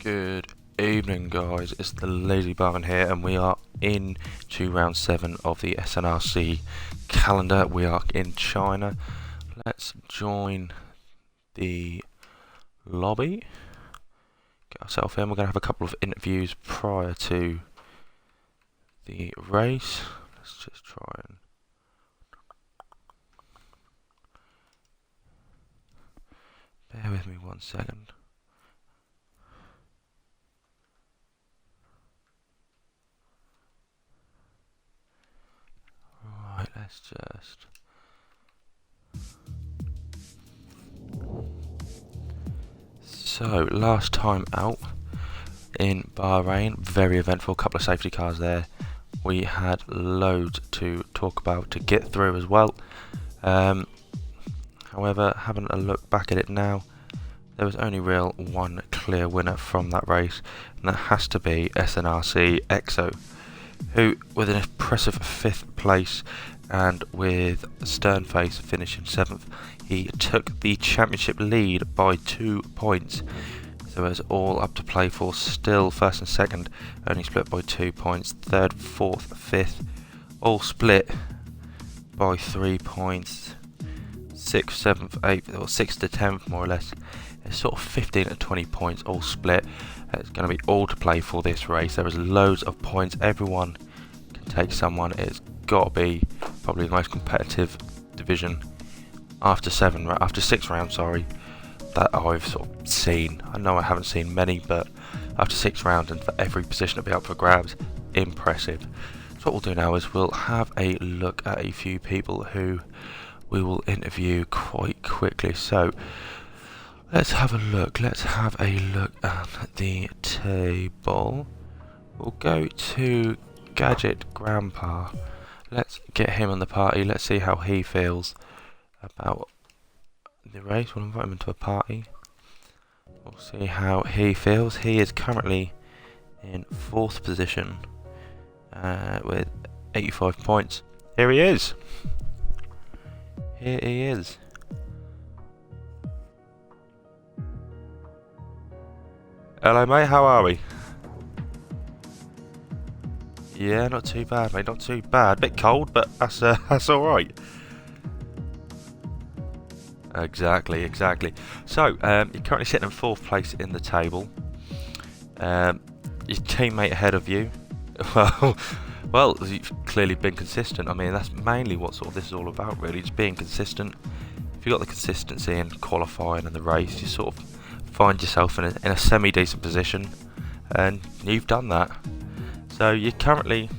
Good evening, guys. It's the TheLazyBarman here, and we are into round 7 of the SNRC calendar. We are in China. Let's join the lobby. Get ourselves in. We're going to have a couple of interviews prior to the race. Let's just try and bear with me 1 second. Right, let's just... So, last time out in Bahrain, very eventful, couple of safety cars there. We had loads to talk about to get through as well. However, having a look back at it now, there was only one clear winner from that race, and that has to be SNRC EXO, who, with an impressive 5th place and with Sternface finishing 7th, he took the championship lead by 2 points. So it's all up to play for. Still, first and second only split by 2 points. Third, fourth, fifth, all split by 3 points. 6th, 7th, 8th, or 6th to 10th, more or less. It's sort of 15 to 20 points, all split. It's going to be all to play for this race. There is loads of points. Everyone can take someone. It's got to be probably the most competitive division after 6 rounds, sorry, that I've sort of seen. I know I haven't seen many, but after 6 rounds and for every position to be up for grabs, impressive. So what we'll do now is we'll have a look at a few people who we will interview quite quickly. So let's have a look. Let's have a look at the table. We'll go to Gadget Grandpa. Let's get him on the party. Let's see how he feels about the race. We'll invite him into a party. We'll see how he feels. He is currently in 4th position with 85 points. Here he is. Here he is. Hello, mate. How are we? Yeah, not too bad, mate. Not too bad. Bit cold, but that's all right. Exactly. So, you're currently sitting in 4th place in the table. Your teammate ahead of you. Well, you've clearly been consistent. I mean, that's mainly what sort of this is all about, really. Just being consistent. If you've got the consistency in qualifying and the race, you sort of find yourself in a semi-decent position, and you've done that. So you're currently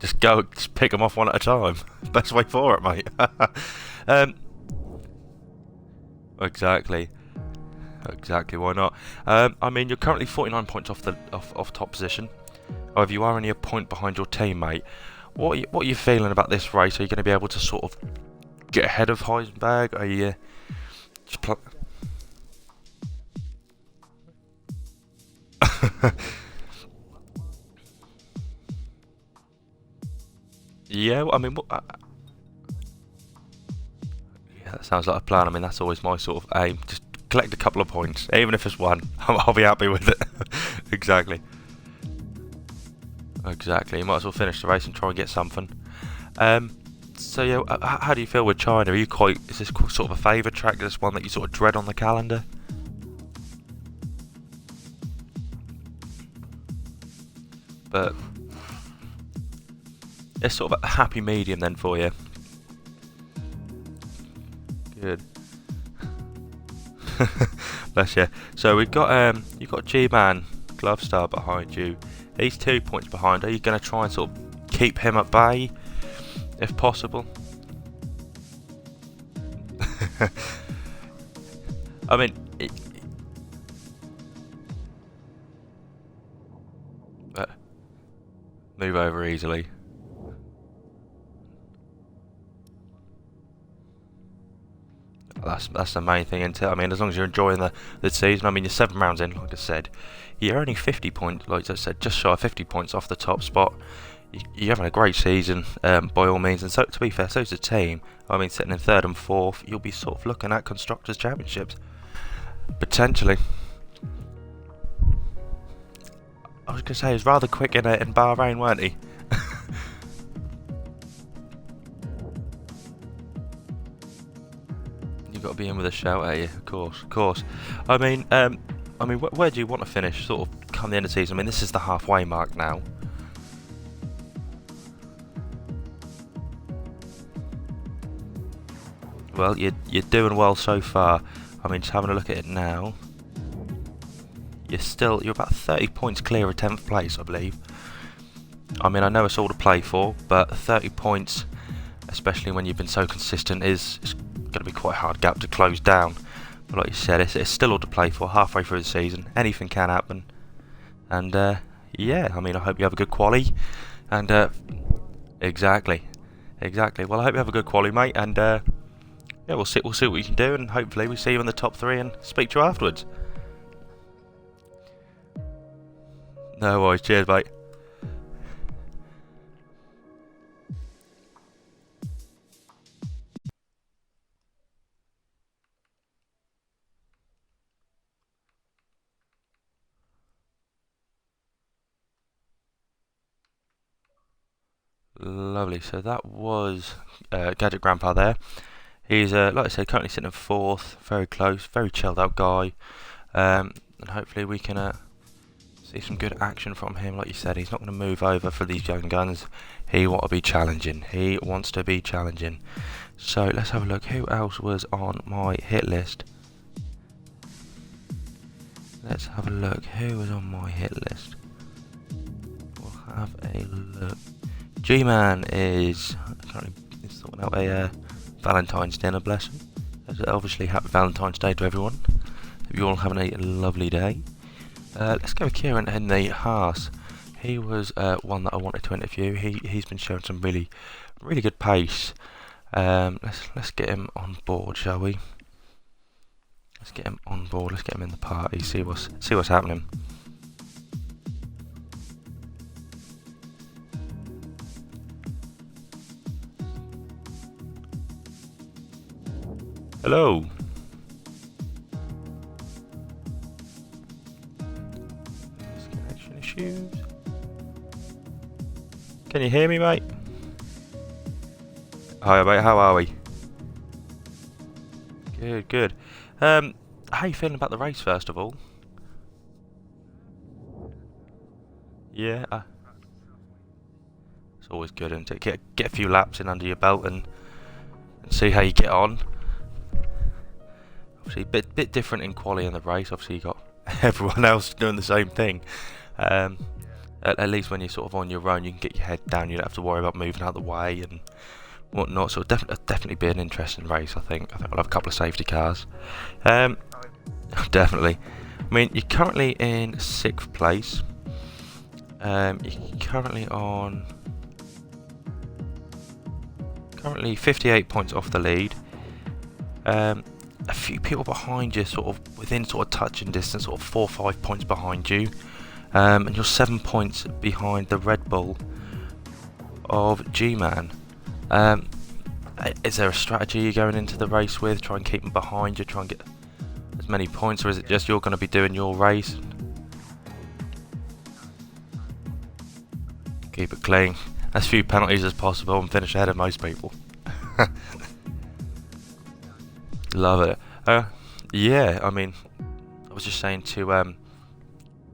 just pick them off one at a time. Best way for it, mate. Exactly. Why not? I mean, you're currently 49 points off top position. However, you are only a point behind your teammate. What are you feeling about this race? Are you going to be able to sort of get ahead of Heisenberg? Are you just yeah, I mean, yeah, that sounds like a plan. I mean, that's always my sort of aim. Just collect a couple of points, even if it's one. I'll be happy with it. Exactly. You might as well finish the race and try and get something. So yeah, how do you feel with China? Is this sort of a favourite track? Is this one that you sort of dread on the calendar? But it's sort of a happy medium then for you. Good. Bless you. So we've got you've got G-Man Glovestar behind you. He's 2 points behind. Are you going to try and sort of keep him at bay, if possible? I mean, move over easily. That's the main thing, isn't it? I mean, as long as you're enjoying the season. I mean, you're 7 rounds in, like I said. You're only 50 points, like I said, just shy of 50 points off the top spot. you're having a great season, by all means, and so to be fair, so's the team. I mean, sitting in third and fourth, you'll be sort of looking at Constructors' Championships. Potentially. I was going to say, he was rather quick in Bahrain, weren't he? You've got to be in with a shout at you, of course, of course. I mean, where do you want to finish, sort of, come the end of the season? I mean, this is the halfway mark now. Well, you're doing well so far. I mean, just having a look at it now, you're about 30 points clear of 10th place, I believe. I mean, I know it's all to play for, but 30 points, especially when you've been so consistent, is going to be quite a hard gap to close down. But like you said, it's still all to play for. Halfway through the season, anything can happen. And yeah, I mean, I hope you have a good quali. And exactly. Well, I hope you have a good quali, mate. And yeah, we'll see what you can do, and hopefully we see you in the top 3 and speak to you afterwards. No worries, cheers, mate. Lovely, so that was Gadget Grandpa there. He's, like I said, currently sitting in 4th, very close, very chilled out guy. And hopefully we can see some good action from him. Like you said, he's not going to move over for these young guns. He wants to be challenging. So let's have a look. Who else was on my hit list? Let's have a look. Who was on my hit list? We'll have a look. G-Man is currently sorting out a Valentine's dinner, bless him. Obviously, happy Valentine's Day to everyone. Hope you're all having a lovely day. Let's go with Kieran in the Haas. He was one that I wanted to interview. He's been showing some really good pace. Let's get him on board, shall we? Let's get him on board. Let's get him in the party. See what's happening. Hello. Connection issues. Can you hear me, mate? Hi, mate. How are we? Good. How are you feeling about the race, first of all? Yeah. It's always good, isn't it? Get a few laps in under your belt and see how you get on. Obviously, bit different in quali in the race. Obviously, you got everyone else doing the same thing. At least when you're sort of on your own, you can get your head down. You don't have to worry about moving out of the way and whatnot. So definitely be an interesting race. I think we'll have a couple of safety cars. Definitely. I mean, you're currently in 6th place. You're currently 58 points off the lead. A few people behind you, sort of within sort of touching distance, sort of 4 or 5 points behind you, and you're 7 points behind the Red Bull of G-Man. Is there a strategy you're going into the race with? Try and keep them behind you, try and get as many points, or is it just you're going to be doing your race? Keep it clean, as few penalties as possible, and finish ahead of most people. Love it. Yeah, I mean, I was just saying to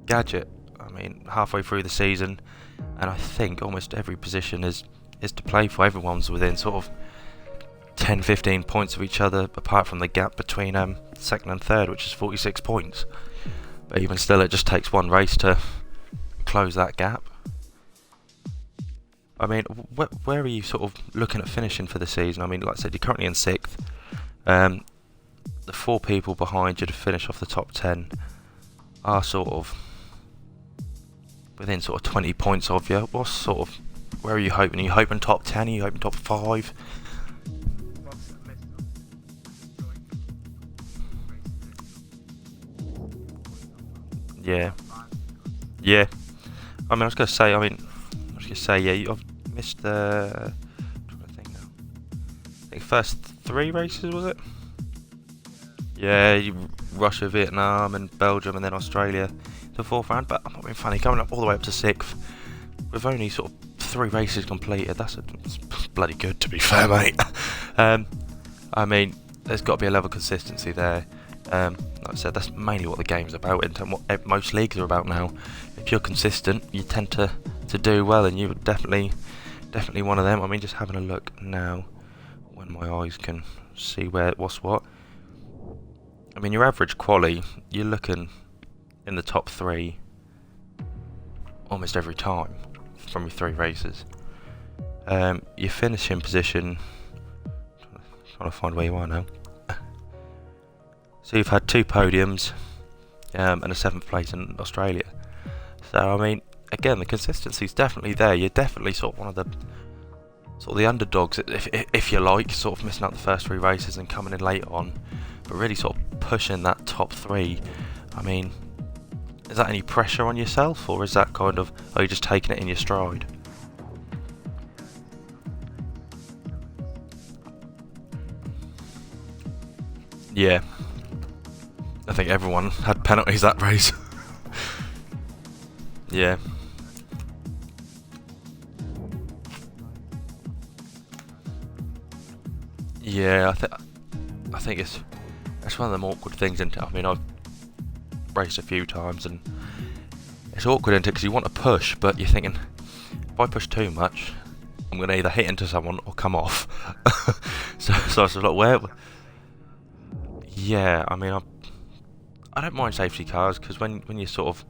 Gadget, I mean, halfway through the season, and I think almost every position is to play for. Everyone's within sort of 10-15 points of each other, apart from the gap between 2nd and 3rd, which is 46 points. But even still, it just takes one race to close that gap. I mean, where are you sort of looking at finishing for the season? I mean, like I said, you're currently in 6th. The 4 people behind you to finish off the top 10 are sort of within sort of 20 points of you. What sort of, where are you hoping? Are you hoping top 10? Are you hoping top 5? Yeah. I mean, I was going to say, I mean, just say, yeah, I've missed the. I'm trying to think now. I think first 3 races, was it? Yeah, Russia, Vietnam, and Belgium, and then Australia to the 4th round. But I'm not being funny, coming up all the way up to 6th with only sort of 3 races completed. That's bloody good, to be fair, mate. I mean, there's got to be a level of consistency there. Like I said, that's mainly what the game's about, and what most leagues are about now. If you're consistent, you tend to do well, and you're definitely one of them. I mean, just having a look now, when my eyes can see what's what. I mean, your average quali, you're looking in the top 3 almost every time from your 3 races. Your finishing position, trying to find where you are now. So you've had 2 podiums and a 7th place in Australia. So I mean, again, the consistency's definitely there. You're definitely sort of one of the underdogs, if you like, sort of missing out the first 3 races and coming in late on, but really sort of pushing that top 3. I mean, is that any pressure on yourself, or is that kind of, are you just taking it in your stride? Yeah, I think everyone had penalties that race. Yeah. Yeah, I think it's one of them awkward things, isn't it? I mean, I've raced a few times, and it's awkward, isn't it? Because you want to push, but you're thinking, if I push too much, I'm going to either hit into someone or come off. so I was like, where? Yeah, I mean, I don't mind safety cars, because when you sort of,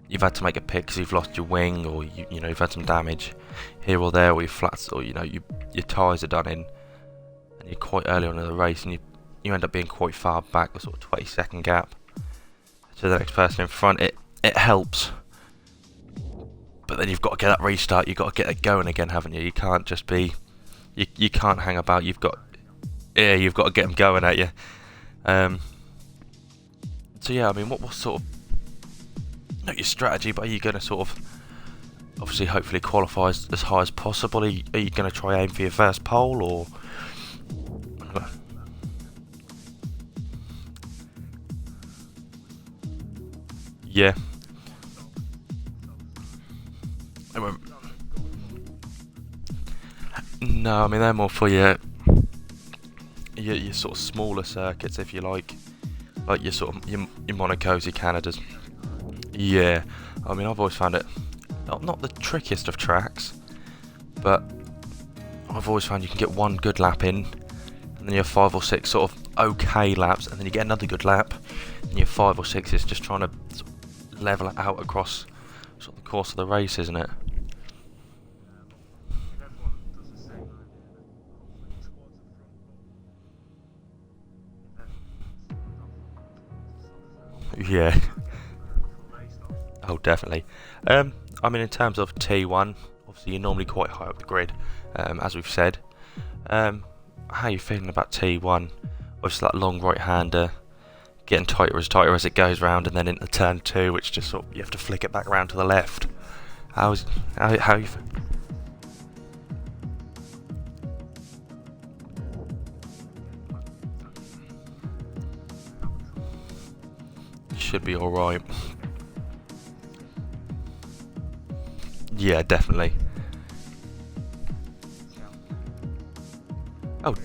you've had to make a pick because you've lost your wing, or you know, you've had some damage here or there, or your flats, or you know, your tyres are done in, and you're quite early on in the race, and you end up being quite far back, a sort of 20-second gap to the next person in front. It helps, but then you've got to get that restart. You've got to get it going again, haven't you? You can't just be, you can't hang about. You've got to get them going at you. So yeah, I mean, what sort of, not your strategy, but are you going to sort of, obviously, hopefully qualify as high as possible? Are you going to try aim for your first pole, or? Yeah. No, I mean, they're more for your sort of smaller circuits, if you like your sort of your Monacos, your Canadas. Yeah, I mean, I've always found it not the trickiest of tracks, but I've always found you can get one good lap in, and then you have 5 or 6 sort of okay laps, and then you get another good lap, and your 5 or 6 is just trying to sort of level it out across sort of the course of the race, isn't it? Yeah. Oh, definitely. I mean, in terms of T1, obviously you're normally quite high up the grid, as we've said. How are you feeling about T1? Obviously that long right-hander, getting tighter as it goes round, and then into turn 2, which just sort of, you have to flick it back round to the left. How you? Should be all right. Yeah, definitely. Oh.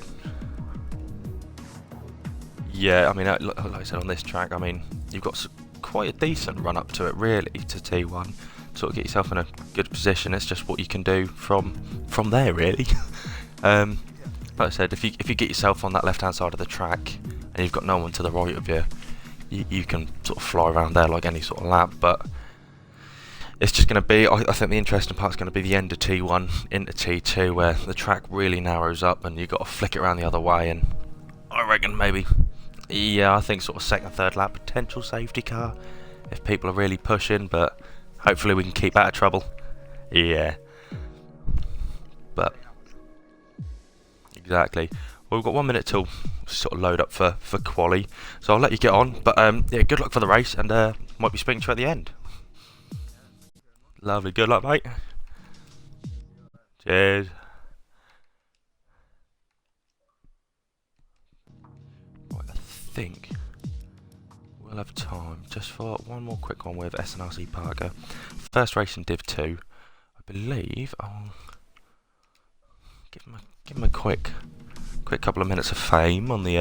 Yeah, I mean, like I said, on this track, I mean, you've got quite a decent run up to it, really, to T1. Sort of get yourself in a good position. It's just what you can do from there, really. Like I said, if you get yourself on that left-hand side of the track and you've got no one to the right of you, you can sort of fly around there like any sort of lap. But it's just going to be, I think the interesting part's going to be the end of T1 into T2, where the track really narrows up and you've got to flick it around the other way. And I reckon maybe, yeah, I think sort of second, third lap, potential safety car if people are really pushing, but hopefully we can keep out of trouble. Yeah. But exactly. Well, we've got 1 minute till sort of load up for quali, so I'll let you get on. But yeah, good luck for the race, and might be speaking to you at the end. Lovely, good luck, mate. Cheers. Right, I think we'll have time just for one more quick one with SNRC Parker. First race in Div 2. I believe I'll give him a quick couple of minutes of fame on the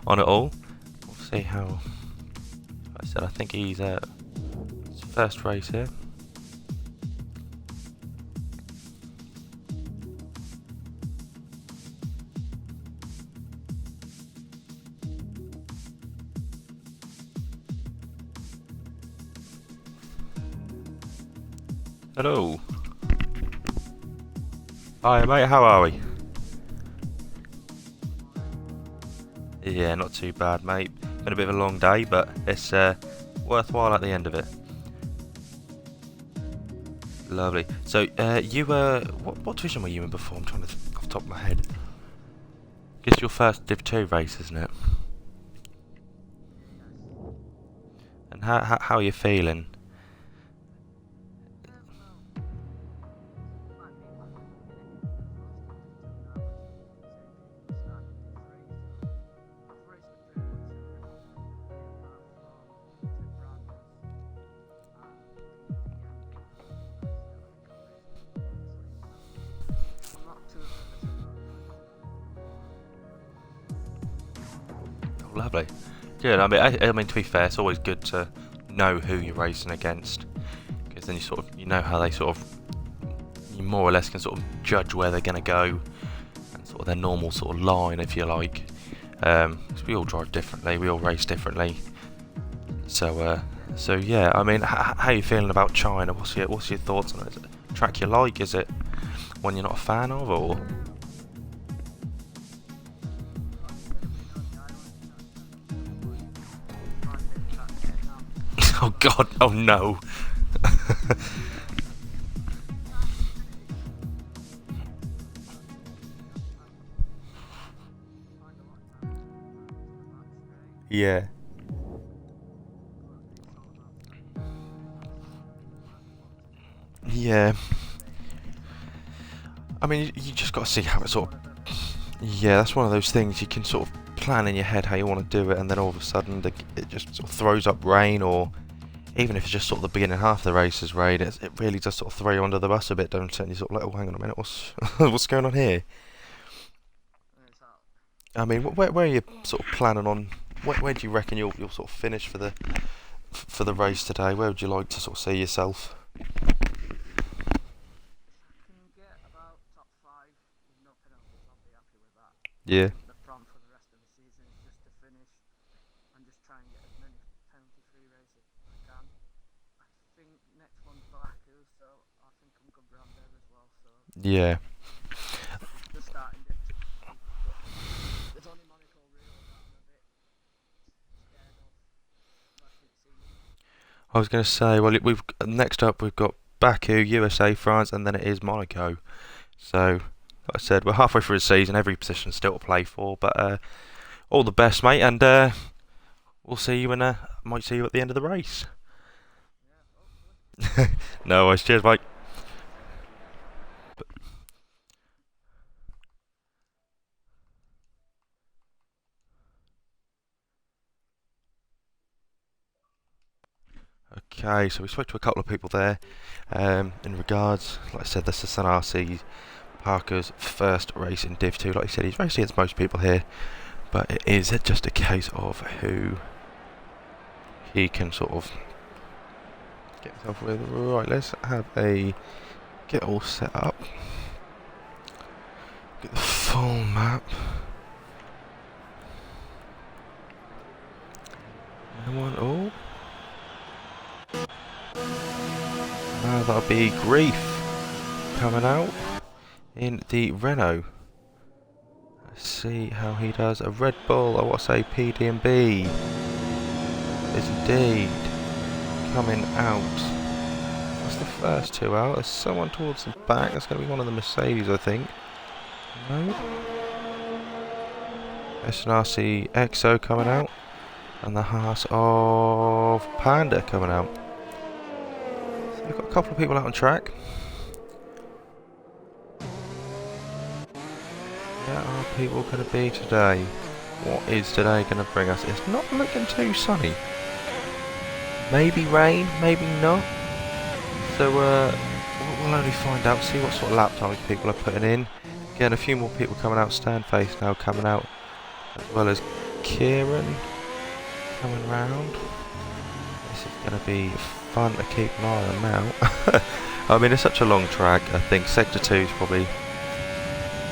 on it all. We'll see how. Like I said, I think he's his first race here. Hello. Hi mate, how are we? Yeah, not too bad mate. Been a bit of a long day, but it's worthwhile at the end of it. Lovely. So, you were... What division were you in before? I'm trying to think off the top of my head. Guess your first Div 2 race, isn't it? And how are you feeling? Lovely. Good. I mean, to be fair, it's always good to know who you're racing against, because then you know how they you more or less can sort of judge where they're going to go, and sort of their normal sort of line, if you like. Because we all drive differently, we all race differently. So yeah. I mean, how are you feeling about China? What's your thoughts on it? Is it a track you like? Is it one you're not a fan of, or? Oh God! Oh no! Yeah. Yeah. I mean, you just got to see how it sort of... Yeah, that's one of those things you can sort of plan in your head how you want to do it, and then all of a sudden it just sort of throws up rain, or even if it's just sort of the beginning half of the race is rain, it really does sort of throw you under the bus a bit, don't it? And you sort of like, oh, hang on a minute, what's going on here? I mean, where are you sort of planning on? Where do you reckon you'll sort of finish for the race today? Where would you like to sort of see yourself? Yeah. Yeah. I was going to say, well, we've next up we've got Baku, USA, France, and then it is Monaco. So, like I said, we're halfway through the season. Every position's still to play for, but all the best, mate, and we'll see you might see you at the end of the race. No worries. Cheers, mate. Okay, so we spoke to a couple of people there in regards, like I said, this is SNRC Parker's first race in Div 2. Like I said, he's racing against most people here, but it is just a case of who he can sort of get himself with. Right, let's get all set up. Get the full map. Oh. That'll be Grief coming out in the Renault. Let's see how he does. A Red Bull, I want to say PD&B is indeed coming out. That's the first two out. There's someone towards the back. That's going to be one of the Mercedes, I think. No. SNRC EXO coming out. And the Haas of Panda coming out. So we've got a couple of people out on track. where are people going to be today? What is today going to bring us? It's not looking too sunny. Maybe rain, maybe not. So we'll only find out, see what sort of lap times people are putting in. Again, a few more people coming out, Sternface now coming out, as well as Kieran coming round. This is going to be fun to keep an eye on now. I mean, it's such a long track. I think Sector 2 is probably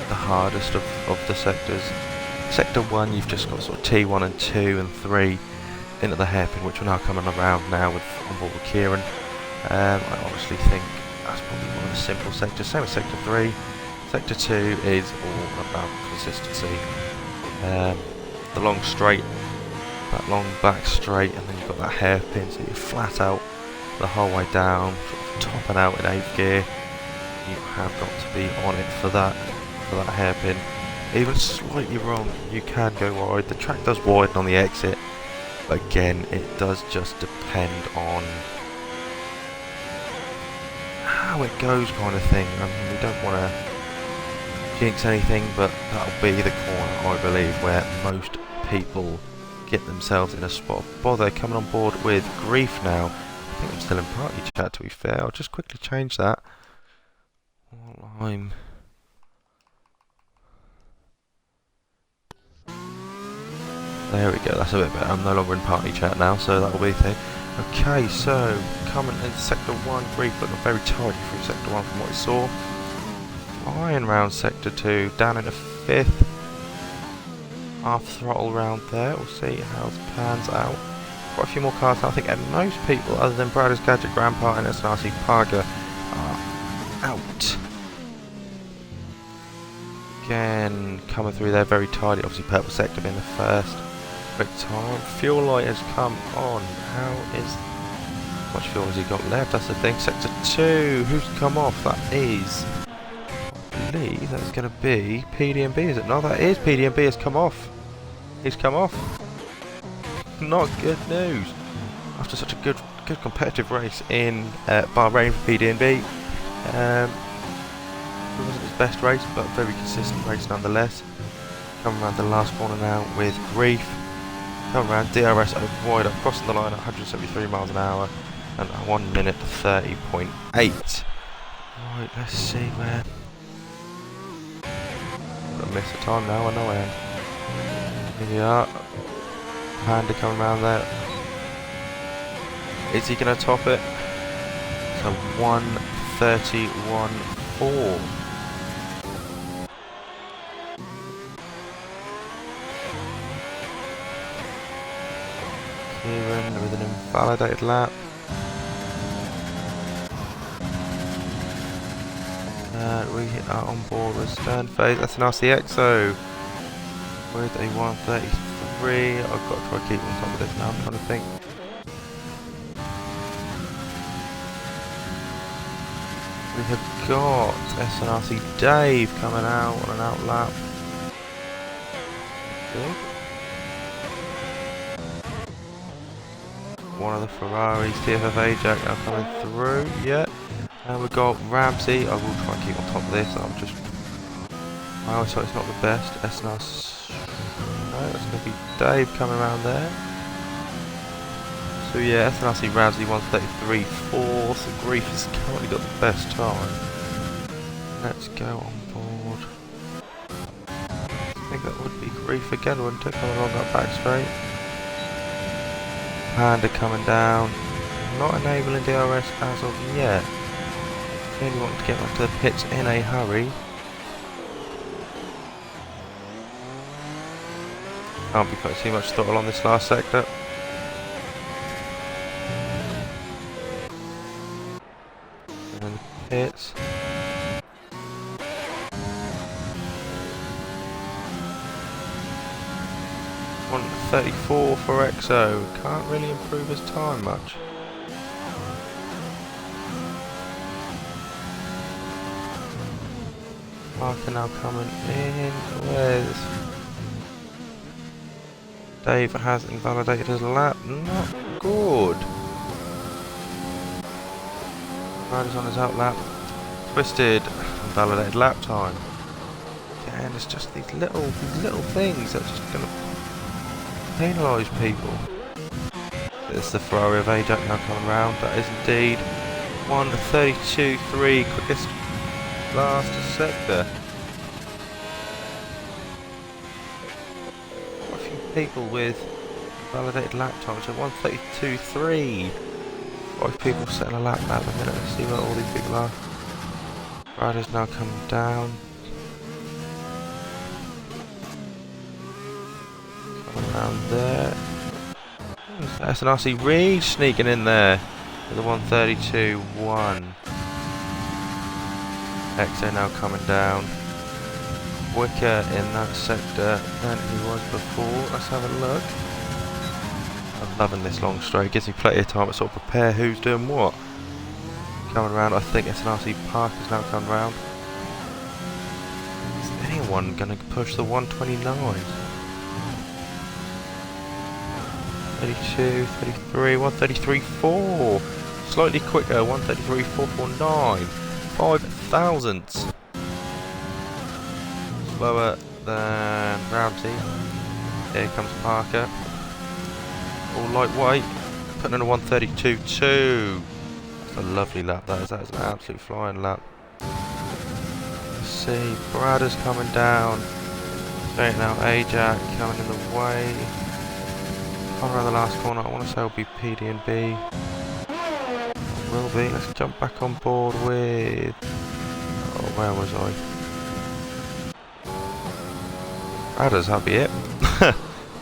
the hardest of the sectors. Sector 1, you've just got sort of T1 and 2 and 3 into the hairpin, which we're now coming around now with on board with Kieran. I honestly think that's probably one of the simple sectors. Same as Sector 3. Sector 2 is all about consistency. The long straight, that long back straight, and then you've got that hairpin, so you're flat out the whole way down, sort of topping out in 8th gear. You have got to be on it for that hairpin. Even slightly wrong, you can go wide. The track does widen on the exit, but again, it does just depend on how it goes, kind of thing. I mean, we don't want to jinx anything, but that'll be the corner, I believe, where most people get themselves in a spot of bother. Coming on board with Grief now. I think I'm still in party chat, to be fair. I'll just quickly change that while I'm... There we go, that's a bit better. I'm no longer in party chat now, so that'll be the thing. Okay, so coming in Sector 1, Grief looking very tight through Sector 1 from what we saw. Flying round Sector 2, down into 5th. Half throttle round there, we'll see how it pans out. Quite a few more cars now. I think most people, other than Brad's Gadget, Grandpa and SNRC Parker, are out. Again, coming through there very tidy. Obviously, Purple Sector being the first. Quick time. Fuel light has come on. How much fuel has he got left? That's the thing. Sector 2. Who's come off? That is, I believe that's going to be PDB, is it? No, that is PDB has come off. He's come off. Not good news. After such a good competitive race in Bahrain for PDB. It wasn't his best race, but very consistent race nonetheless. Coming around the last corner now with Grief. Coming around DRS over wide up, crossing the line at 173 miles an hour and 1 minute 30.8. Right, let's see where. I'm gonna miss the time now, I know I am. Here we are. Panda coming around there. Is he going to top it? So 1:31.4. Kieran with an invalidated lap. And we are on board with Sternface. That's an RCXO with a 1:33. I've got to try to keep on top of this now, I'm trying to think. We have got SNRC Dave coming out on an out lap. Good. One of the Ferraris, TFFA Jack now coming through, yeah. And we've got Ramsey. I will try and keep on top of this. I'm just... I always thought it's not the best. SNRC... No, that's going to be Dave coming around there. So yeah, SNRC Ramsey 1:33.4. So Grief has currently got the best time. Let's go on board. I think that would be Grief again, wouldn't it? Coming along that back straight. Panda coming down. Not enabling DRS as of yet. Really wanting to get back to the pits in a hurry. Can't be putting too much throttle on this last sector. And then the pits. .34 for EXO. Can't really improve his time much. Parker now coming in. Where's Dave? Has invalidated his lap. Not good. Rider's on his out lap. Twisted. Invalidated lap time. again, it's just these little things that are just going to penalise people. It's the Ferrari of Ajax now coming round. That is indeed 1:32.3, quickest last sector. Quite a few people with validated lap times, so 1:32.3. 5 people setting a lap at the minute. Let's see where all these people are. Rider's now coming down. Coming around there. SNRC Reed sneaking in there with a 1:32.1. XO now coming down. Quicker in that sector than he was before. Let's have a look. I'm loving this long straight. Gives me plenty of time to sort of prepare who's doing what. Coming around, I think SNRC Park is now coming round. Is anyone going to push the 1:29? 32, 33, 1:33.4. Slightly quicker, 1:33.449. 5 thousandths slower than Ramsey. Here comes Parker. All lightweight, putting in a 1:32.2. That's a lovely lap, that is an absolute flying lap. Let's see, Bradder's coming down. Straight now, Ajax coming in the way. Around the last corner, I want to say it'll be PD and B. Will be. Let's jump back on board with. Oh, where was I? Adders, that'll be it.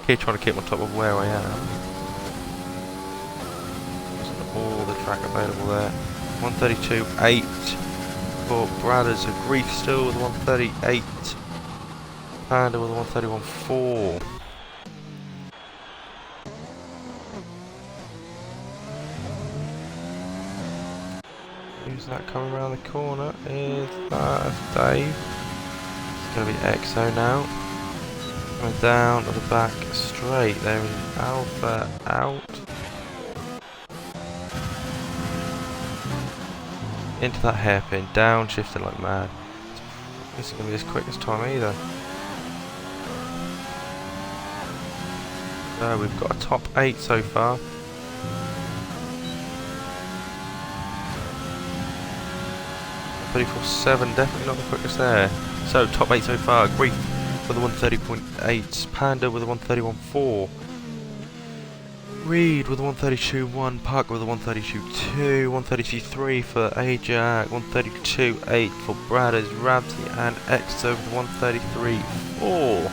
Keep trying to keep on top of where I am. All the track available there. 1:32.8 for Bradders. A Grief still with 1:38. Panda with 1:31.4. Who's that coming around the corner? Is that Dave? It's going to be EXO now. Coming down to the back straight. There is Alpha out. Into that hairpin. Down, shifting like mad. This isn't going to be as quick as time either. So we've got a top 8 so far. 34.7, definitely not the quickest there. So top 8 so far. Grief with a 1:30.8, Panda with a 1:31.4, Reed with a 1:32.1, Parker with a 1:32.2, 1:32.3 for Ajax, 1:32.8 for Bradders, Ramsey and EXO with 1:33.4.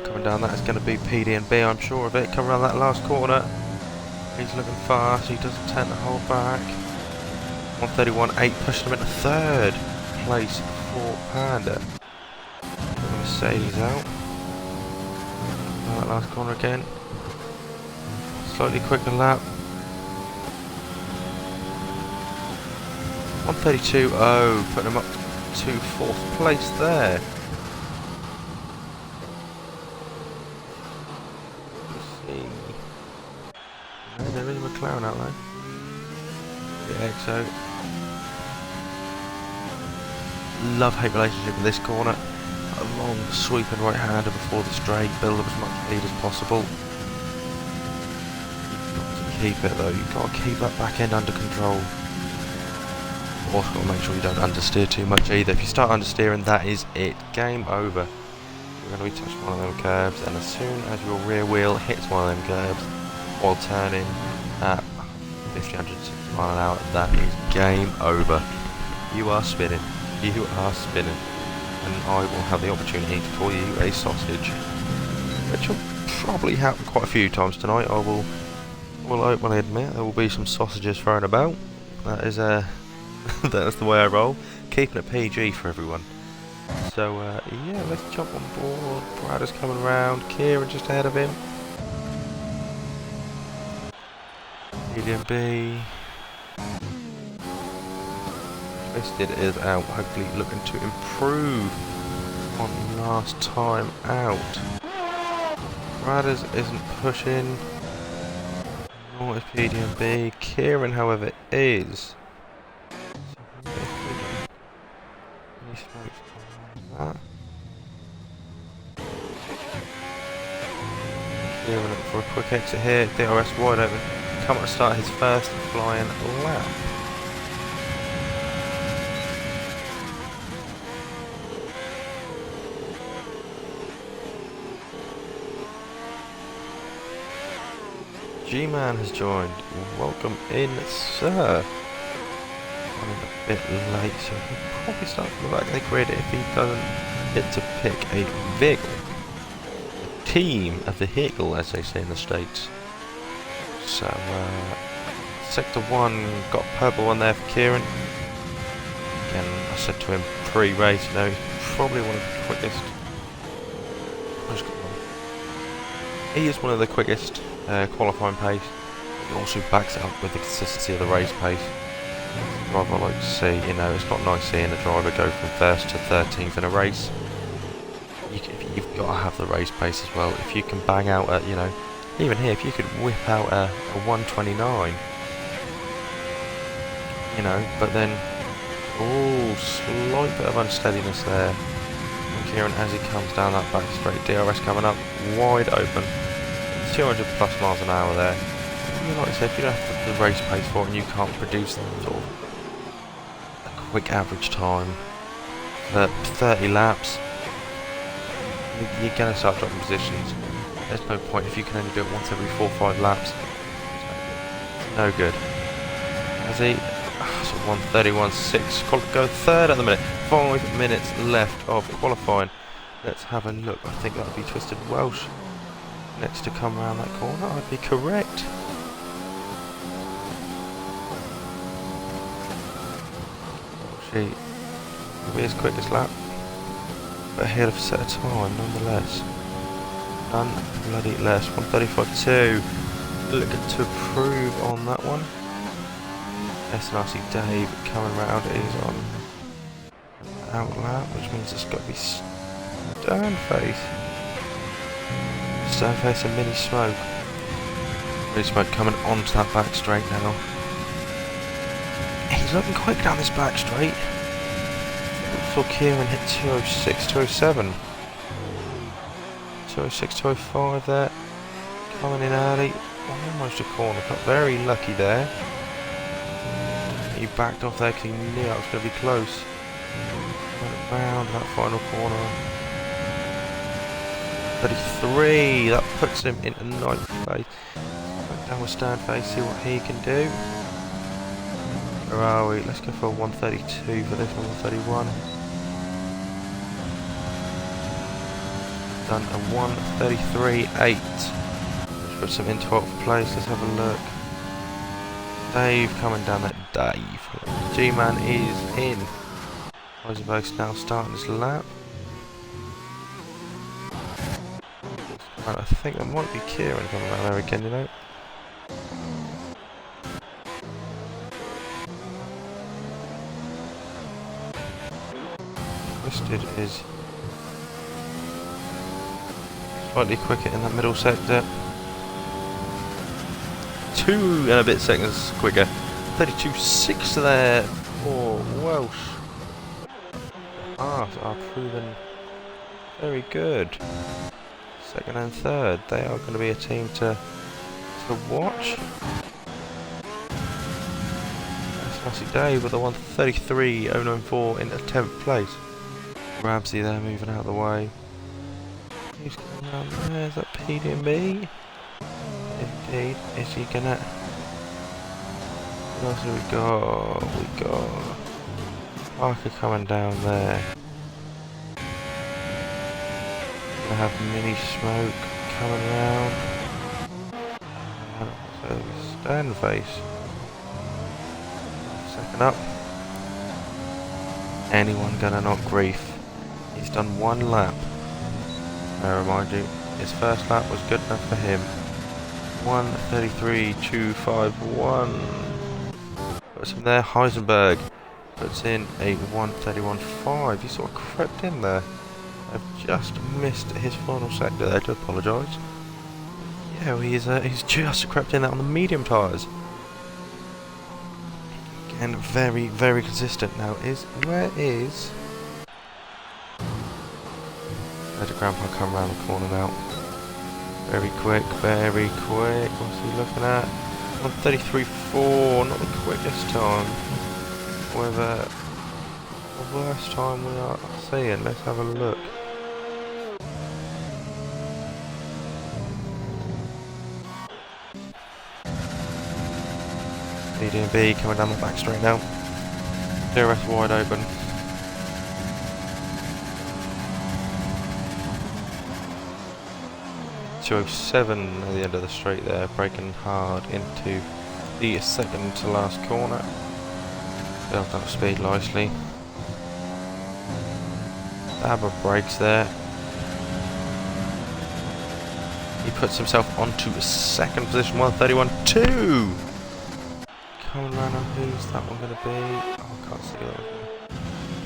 Coming down, that is going to be PD and B, I'm sure of it. Coming around that last corner. He's looking fast, he doesn't tend to hold back. 1:31.8, pushing him into third place for Panda. Mercedes out. That last corner again. Slightly quicker lap. 1:32.0, putting him up to fourth place there. Let's see. No, there is a McLaren out there. The EXO. Love-hate relationship in this corner. A long sweeping right-hander before the straight, build up as much lead as possible. You've got to keep it though, you've got to keep that back end under control. Also got to make sure you don't understeer too much either. If you start understeering, that is it. Game over. You're going to be touching one of them curves, and as soon as your rear wheel hits one of them curves while turning at 1,560 miles an hour, that is game over. You are spinning. You are spinning. And I will have the opportunity to call you a sausage, which will probably happen quite a few times tonight. I will openly admit there will be some sausages thrown about. That is that's the way I roll, keeping it PG for everyone. So yeah, let's jump on board. Brad is coming around, Kieran just ahead of him. EDMB. Twisted is out, hopefully looking to improve on last time out. Bradders isn't pushing, nor is PDMB. Kieran, however, is. Any smokes on that? Kieran looking for a quick exit here. DRS wide open. Come to start his first flying lap. G-Man has joined. Welcome in, sir. Running a bit late, so he'll probably start from the back of the grid if he doesn't get to pick a vehicle. A team, a vehicle, as they say in the States. So, Sector 1 got a purple one there for Kieran. Again, I said to him pre-race, you know, he's probably one of the quickest. He is one of the quickest qualifying pace. He also backs it up with the consistency of the race pace. Driver I like to see, you know, it's not nice seeing a driver go from 1st to 13th in a race. You've got to have the race pace as well. If you can bang out a, you know, even here, if you could whip out a 129, you know, but then, oh, slight bit of unsteadiness there. Kieran as he comes down that back straight, DRS coming up, wide open, 200 plus miles an hour there. Like I said, if you don't have the race pace for it and you can't produce sort of a quick average time for 30 laps, you're going to start dropping positions. There's no point if you can only do it once every 4 or 5 laps. No good. As he, so 1:31.6, go third at the minute. 5 minutes left of qualifying. Let's have a look. I think that would be Twisted Welsh next to come around that corner. I'd be correct. She will be his quickest lap, but ahead of set a time nonetheless. None bloody less. 1:35.2. Looking to improve on that one. SNRC Dave coming round is on out lap, which means it's got to be Sternface. Sternface and Mini Smoke. Mini Smoke coming onto that back straight now. He's looking quick down this back straight. Saw Kieran hit 206, 207. 206, 205 there. Coming in early. Almost a corner cut. Very lucky there. He backed off there because he knew that was going to be close. Went round that final corner. 33. That puts him into 9th place. Back down with Sternface, see what he can do. Where are we? Let's go for a 1:32 for this one, 1:31. Done a 1:33.8. Let's put some in 12th place. Let's have a look. Dave coming down that Dave. G-Man is in. LazyBarman now starting his lap. I think that might be Kieran coming around there again, you know. Twisted is slightly quicker in that middle sector. 2 and a bit seconds quicker. 32.6 there for Welsh. Are proven very good. Second and third, they are going to be a team to watch. That's SNRC Dave with a 1:33.094 in 10th place. Ramsey there moving out of the way. Who's coming around there? Is that PD&B? Indeed. Is he gonna... What else have we got? We got Parker coming down there. Gonna have Mini Smoke coming round. And also Sternface. Second up. Anyone gonna knock Grief? He's done 1 lap. I remind you, his first lap was good enough for him. 1:33.251. Puts him there. Heisenberg puts in a 1:31.5. He sort of crept in there. I've just missed his final sector there, to apologise. Yeah, he's just crept in there on the medium tyres. Again, very, very consistent now. Where is There's a grandpa come around the corner now. Very quick, very quick. What's he looking at? 1:33.4, not the quickest time. However, the worst time we are seeing. Let's have a look. B coming down the back straight now. DRS wide open. .207 at the end of the straight there, braking hard into the second to last corner. Built up speed nicely. Dab of brakes there. He puts himself onto second position, 1:31.2. Coming around, who's that one going to be? Oh, I can't see that.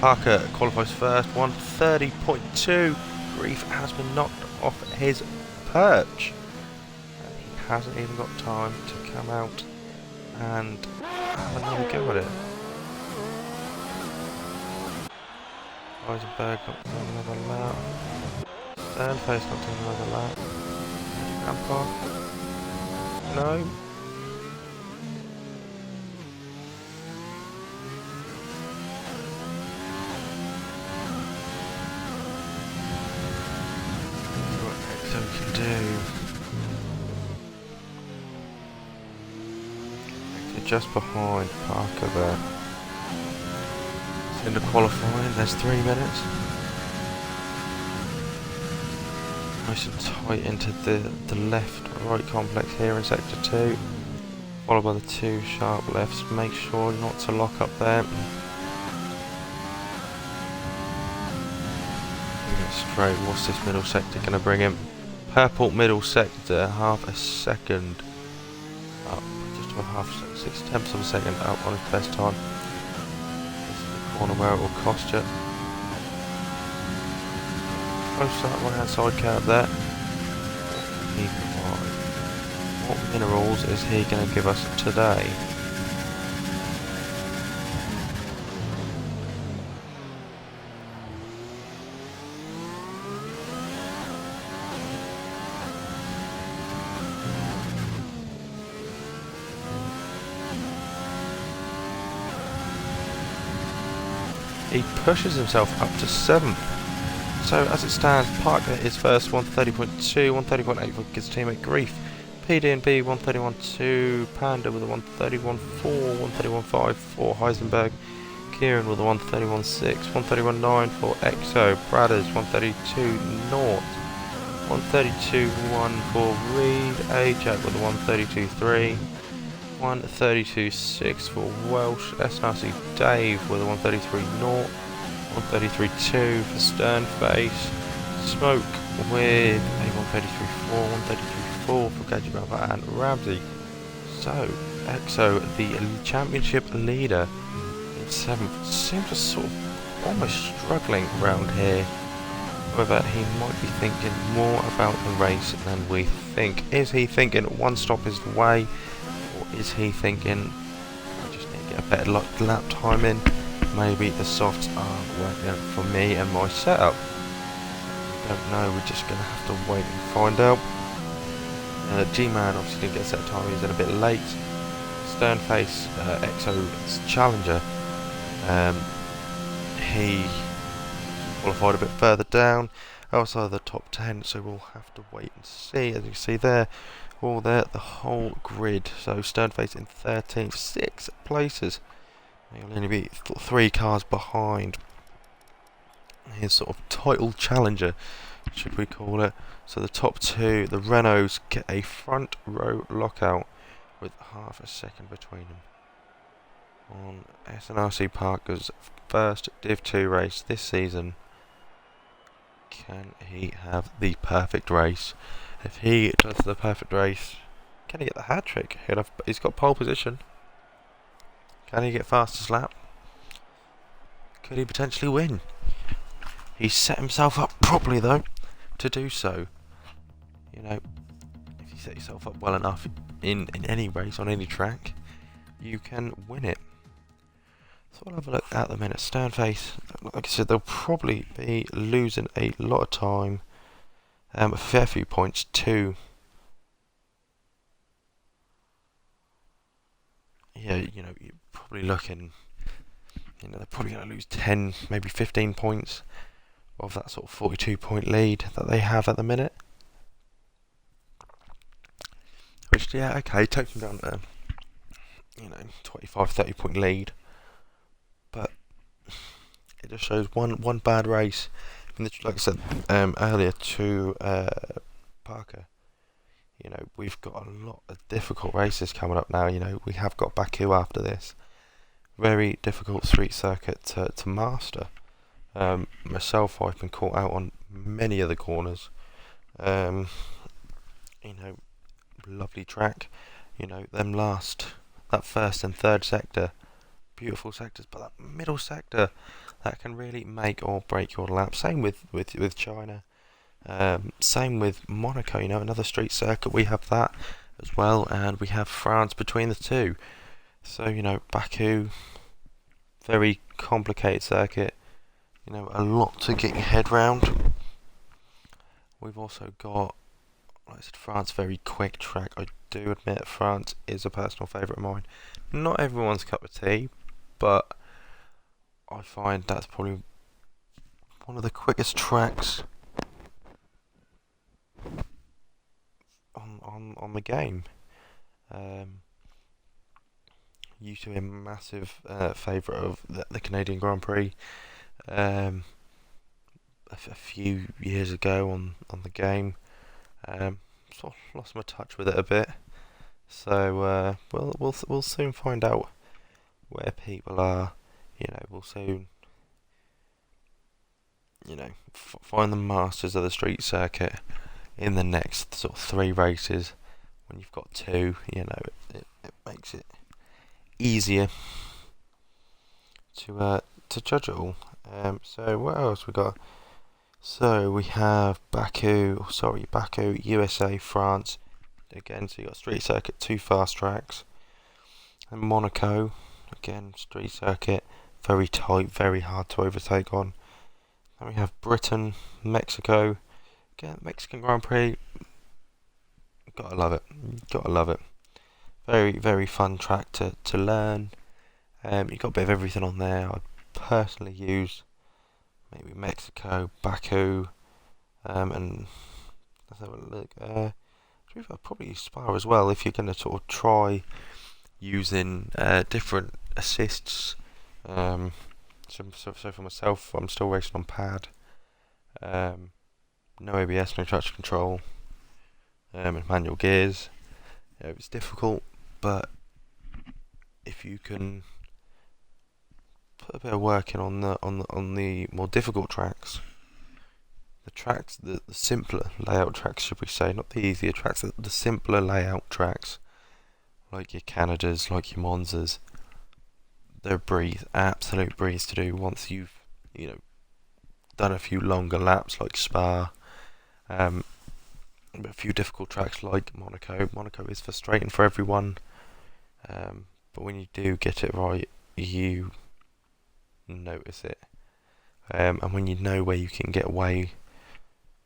Parker qualifies first, 1:30.2. Grief has been knocked off his perch. And he hasn't even got time to come out and have another go at it. Eisenberg not doing another lap. Sternface not doing another lap. Grandpa? No? So we can do. Actually just behind Parker there. It's into qualifying, there's 3 minutes. Nice and tight into the left right complex here in sector 2. Followed by the 2 sharp lefts. Make sure not to lock up there. Straight, what's this middle sector going to bring him? Purple middle sector, half a second up, just over half a second, 6/10 of a second up on his best time. This is the corner where it will cost you. Close to that right hand side curve there. What minerals is he going to give us today? He pushes himself up to 7th. So as it stands, Parker is first, 1:30.2, 1:30.8 for his teammate Grief. PD&B 1:31.2, Panda with a 1:31.4, 1:31.5 for Heisenberg. Kieran with a 1:31.6, 1:31.9 for EXO. Bradders 1:32.0, 1:32.1 for Reed. Ajax with a 1:32.3. 1:32.6 for Welsh. SNRC Dave with a 1:33.0, 1:33.2 for Sternface. Smoke with a 1:33.4, 1:33.4 for Gadget Brother and Ramsey. So, EXO, the championship leader in 7th, seems to sort of almost struggling around here. However, he might be thinking more about the race than we think. Is he thinking one stop is the way? Is he thinking, I just need to get a better lap time in? Maybe the softs aren't working for me and my setup. We don't know, we're just going to have to wait and find out. G-Man obviously didn't get a set time, he was in a bit late. Sternface, EXO's challenger, he qualified a bit further down, outside the top 10, so we'll have to wait and see. As you can see there, all there, the whole grid. So Sternface in 13th, 6 places. He'll only be 3 cars behind his sort of title challenger, should we call it. So the top 2, the Renaults, get a front row lockout with half a second between them. On SNRC Parker's first Div 2 race this season, can he have the perfect race? If he does the perfect race, can he get the hat trick? He's got pole position. Can he get fastest lap? Could he potentially win? He's set himself up properly though to do so. You know, if you set yourself up well enough in any race on any track, you can win it. So we'll have a look at the minute. Stern face, like I said, they'll probably be losing a lot of time, a fair few points too. Yeah, you know, you're probably looking, you know, they're probably going to lose 10, maybe 15 points of that sort of 42-point lead that they have at the minute. Which, yeah, okay, takes them down to, you know, 25, 30-point lead. But it just shows one bad race. Like I said earlier to Parker, you know, we've got a lot of difficult races coming up now. You know, we have got Baku after this. Very difficult street circuit to master. Myself, I've been caught out on many of the corners. You know, lovely track. You know, that first and third sector, beautiful sectors, but that middle sector, that can really make or break your lap. Same with China. Same with Monaco, you know, another street circuit. We have that as well, and we have France between the two. So, you know, Baku, very complicated circuit. You know, a lot to get your head round. We've also got, like I said, France, very quick track. I do admit France is a personal favourite of mine. Not everyone's cup of tea, but I find that's probably one of the quickest tracks on the game. Used to be a massive favourite of the Canadian Grand Prix a few years ago on the game. Sort of lost my touch with it a bit. So we'll soon find out where people are. You know, we'll soon, you know, find the masters of the street circuit in the next sort of 3 races. When you've got 2, you know, it makes it easier to judge it all. So what else we got? So we have Baku, USA, France. Again, so you got street circuit, 2 fast tracks. And Monaco, again, street circuit, very tight, very hard to overtake on. Then we have Britain, Mexico. Again, Mexican Grand Prix. Gotta love it. Gotta love it. Very, very fun track to learn. You've got a bit of everything on there. I'd personally use maybe Mexico, Baku, and let's have a look. I'd probably use Spa as well if you're going to sort of try using different assists. So for myself, I'm still racing on pad. No ABS, no traction control, and manual gears. It's difficult, but if you can put a bit of work in on the more difficult tracks, the simpler layout tracks, should we say, not the easier tracks, the simpler layout tracks, like your Canadas, like your Monzas, they're absolute breeze to do once you've, you know, done a few longer laps like Spa, a few difficult tracks like Monaco. Monaco is frustrating for everyone, but when you do get it right, you notice it, and when you know where you can get away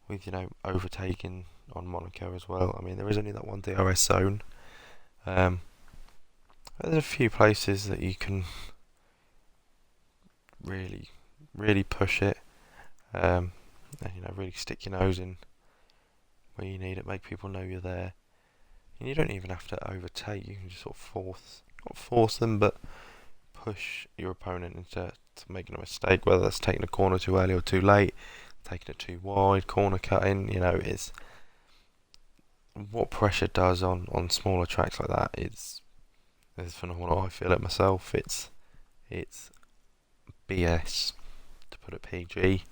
with, you know, overtaking on Monaco as well. I mean, there is only that one DRS zone. There's a few places that you can really, really push it, and, you know, really stick your nose in where you need it, make people know you're there. And you don't even have to overtake. You can just sort of not force them, but push your opponent into making a mistake, whether that's taking a corner too early or too late, taking it too wide, corner cutting. You know, it's what pressure does on smaller tracks like that. It's phenomenal. I feel it myself. It's BS, to put it PG.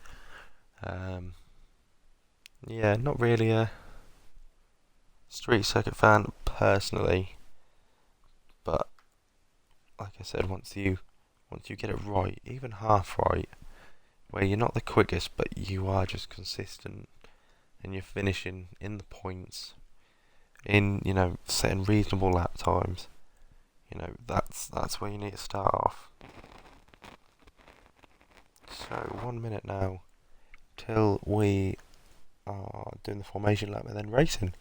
Yeah, not really a street circuit fan personally, but like I said, once you get it right, even half right, where you're not the quickest, but you are just consistent, and you're finishing in the points, in, you know, setting reasonable lap times, you know, that's where you need to start off. So 1 minute now till we are doing the formation lap and then racing.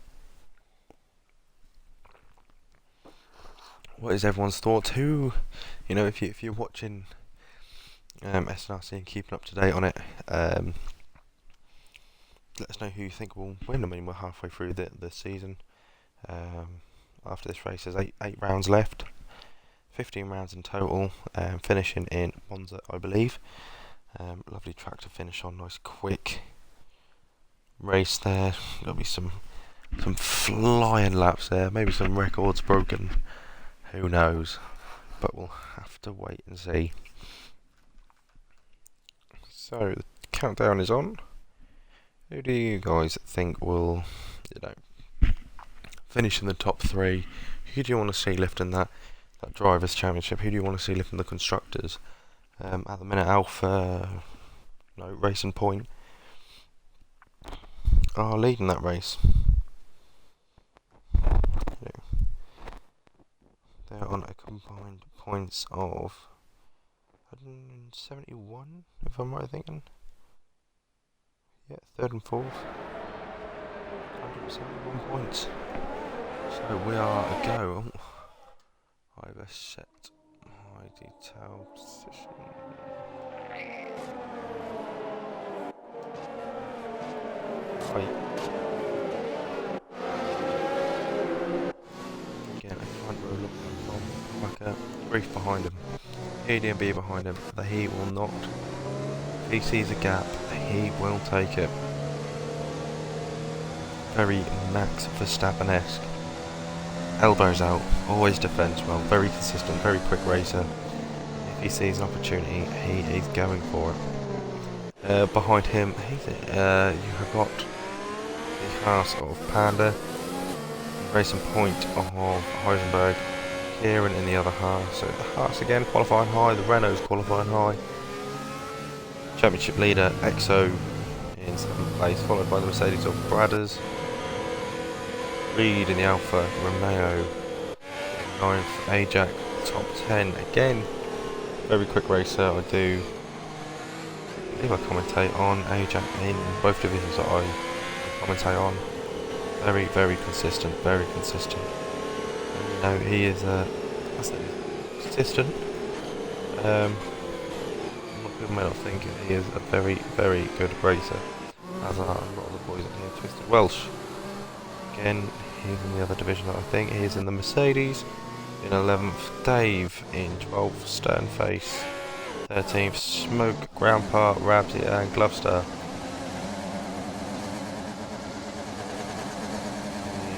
What is everyone's thoughts? Who, you know, if you're watching SNRC and keeping up to date on it, let us know who you think will win. I mean, we're halfway through the season. After this race, there's eight rounds left, 15 rounds in total, finishing in Monza, I believe. Lovely track to finish on, nice quick race there. There'll be some flying laps there, maybe some records broken, who knows, but we'll have to wait and see. So the countdown is on. Who do you guys think will, finish in the top 3? Who do you want to see lifting that Drivers' Championship? Who do you want to see lifting the Constructors? At the minute, Racing Point are leading that race. They're on a combined points of 171, if I'm right thinking. Yeah, 3rd and 4th. 171 points. So we are a go. Over set high detail position. Right. Again, a front row look from Parker. Brief behind him. ADB behind him. That he will not. If he sees a gap, he will take it. Very Max Verstappen-esque. Elbows out, always defends well, very consistent, very quick racer. If he sees an opportunity, he is going for it. Behind him, you have got the Haas of Panda, Racing Point of Heisenberg, Kieran in the other Haas. So the Haas again qualifying high, the Renault's qualifying high. Championship leader EXO in 7th place, followed by the Mercedes of Bradders. Reed in the Alfa Romeo, 9th, Ajax, top 10 again. Very quick racer. I believe I commentate on Ajax in both divisions that I commentate on. Very, very consistent, very consistent. You know, he is consistent. People may not think he is a very, very good racer, as are a lot of the boys in here. Twisted Welsh. Again, he's in the other division, I think. He's in the Mercedes in 11th. Dave in 12th. Sternface 13th. Smoke, Grandpa, Rabsy and Glovestar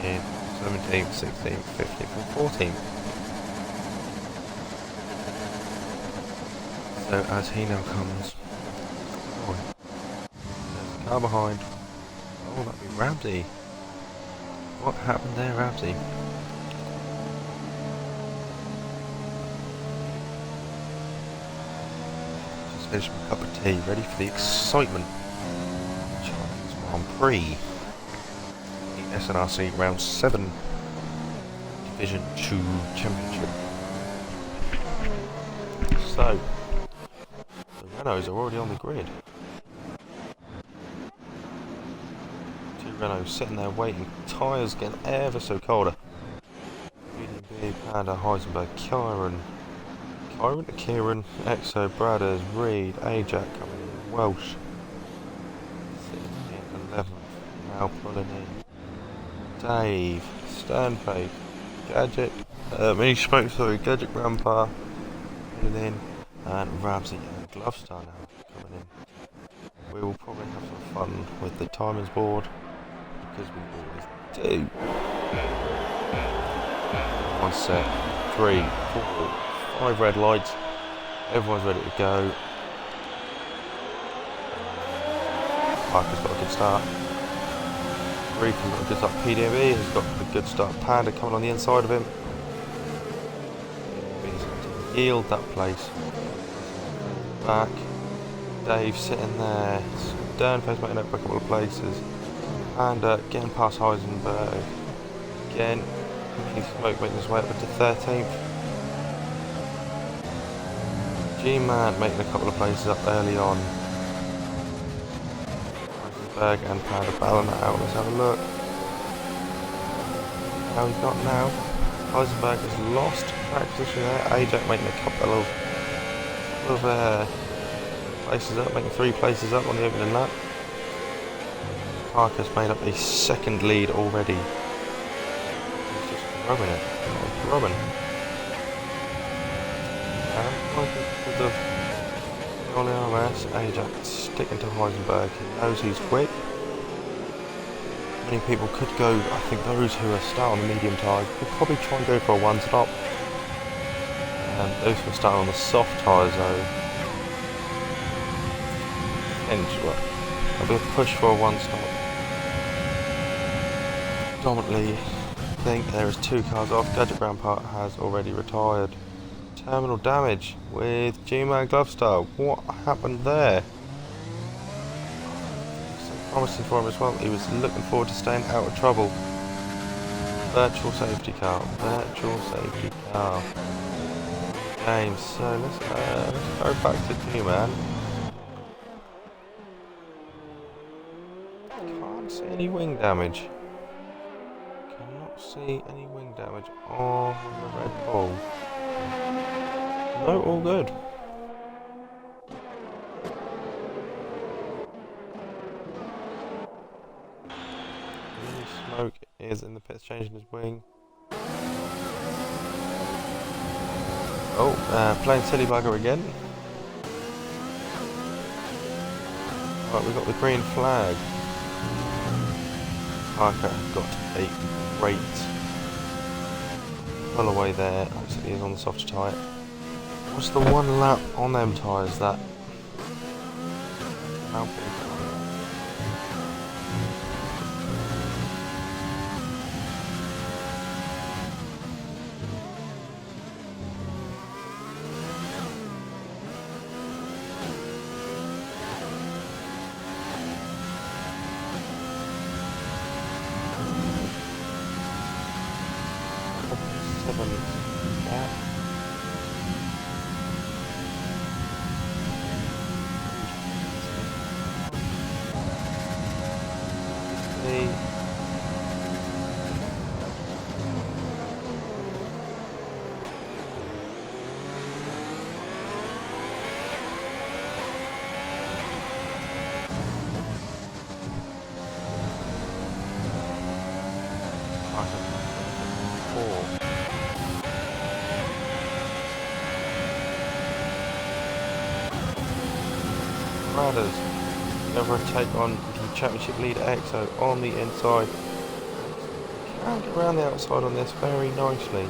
in 17th, 16th, 15th and 14th. So as he now comes, there's a car behind. Oh, that'd be Rabsy. What happened there, Rabsy? Just finished my cup of tea, ready for the excitement. Chinese Grand Prix. The SNRC Round 7 Division 2 Championship. So, the Renaults are already on the grid. Renault sitting there waiting, tyres getting ever so colder. BDB, Panda, Heisenberg, Kieran, EXO, Bradders, Reed, Ajax coming in, Welsh sitting in 11th, now pulling in, Dave, Sternface, Gadget, Gadget Grandpa pulling in, and Rabsy and Glovestar now coming in. We will probably have some fun with the timings board, because we always do. One set, 3, 4, 5 red lights. Everyone's ready to go. Parker's got a good start. Reef has got a good start. PDB has got a good start. Panda coming on the inside of him. He's yield that place. Back. Dave sitting there. Sternface making up for a couple of places. And getting past Heisenberg. Again, he's making his way up to 13th. G-Man making a couple of places up early on. Heisenberg and Panda battling that out. Let's have a look. How he's got now. Heisenberg has lost track position there. Ajak making a couple of places up, making 3 places up on the opening lap. Parker's made up a second lead already. He's just rubbing it. Rubbing. And because of on the RS, Ajak sticking to Heisenberg. He knows he's quick. Many people could go, I think those who are start on the medium tyre could probably try and go for a one stop. And those who are starting on the soft tyres though, there'll be a push for a one stop. Predominantly think there is 2 cars off. Gadget Grandpa has already retired. Terminal damage with G-Man Glovestar. What happened there? So promising for him as well. He was looking forward to staying out of trouble. Virtual safety car. Virtual safety car. Game. So let's go back to G-Man. Can't see any wing damage. Cannot see any wing damage on the Red Bull. No, all good. Smoke is in the pits changing his wing. Oh, playing silly bugger again. Right, we've got the green flag. Parker got a great pull away there. Obviously he's on the softer tyre. What's the one lap on them tyres that Alpine? Riders over a take on the championship leader EXO on the inside. Can get around the outside on this very nicely.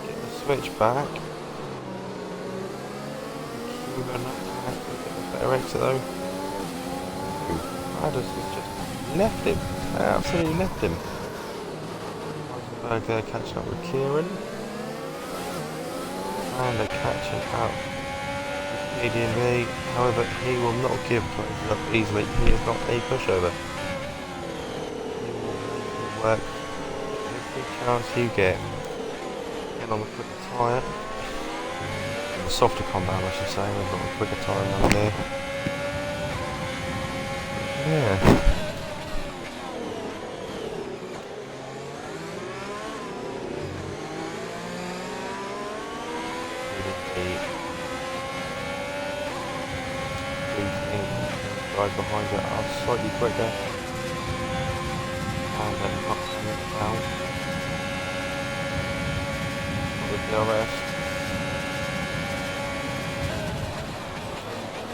Get the switch back. Better exit though. Riders has just left him. Absolutely left him. Heisenberg there catching up with Kieran. And they're catching up. ADB, however, he will not give places up easily. He is not a pushover. He will work every chance you get. Get on the quicker tyre. The softer compound, I should say. We've got a quicker tyre around there. Yeah. Guys behind it are slightly quicker, and then knocking it out with the rest.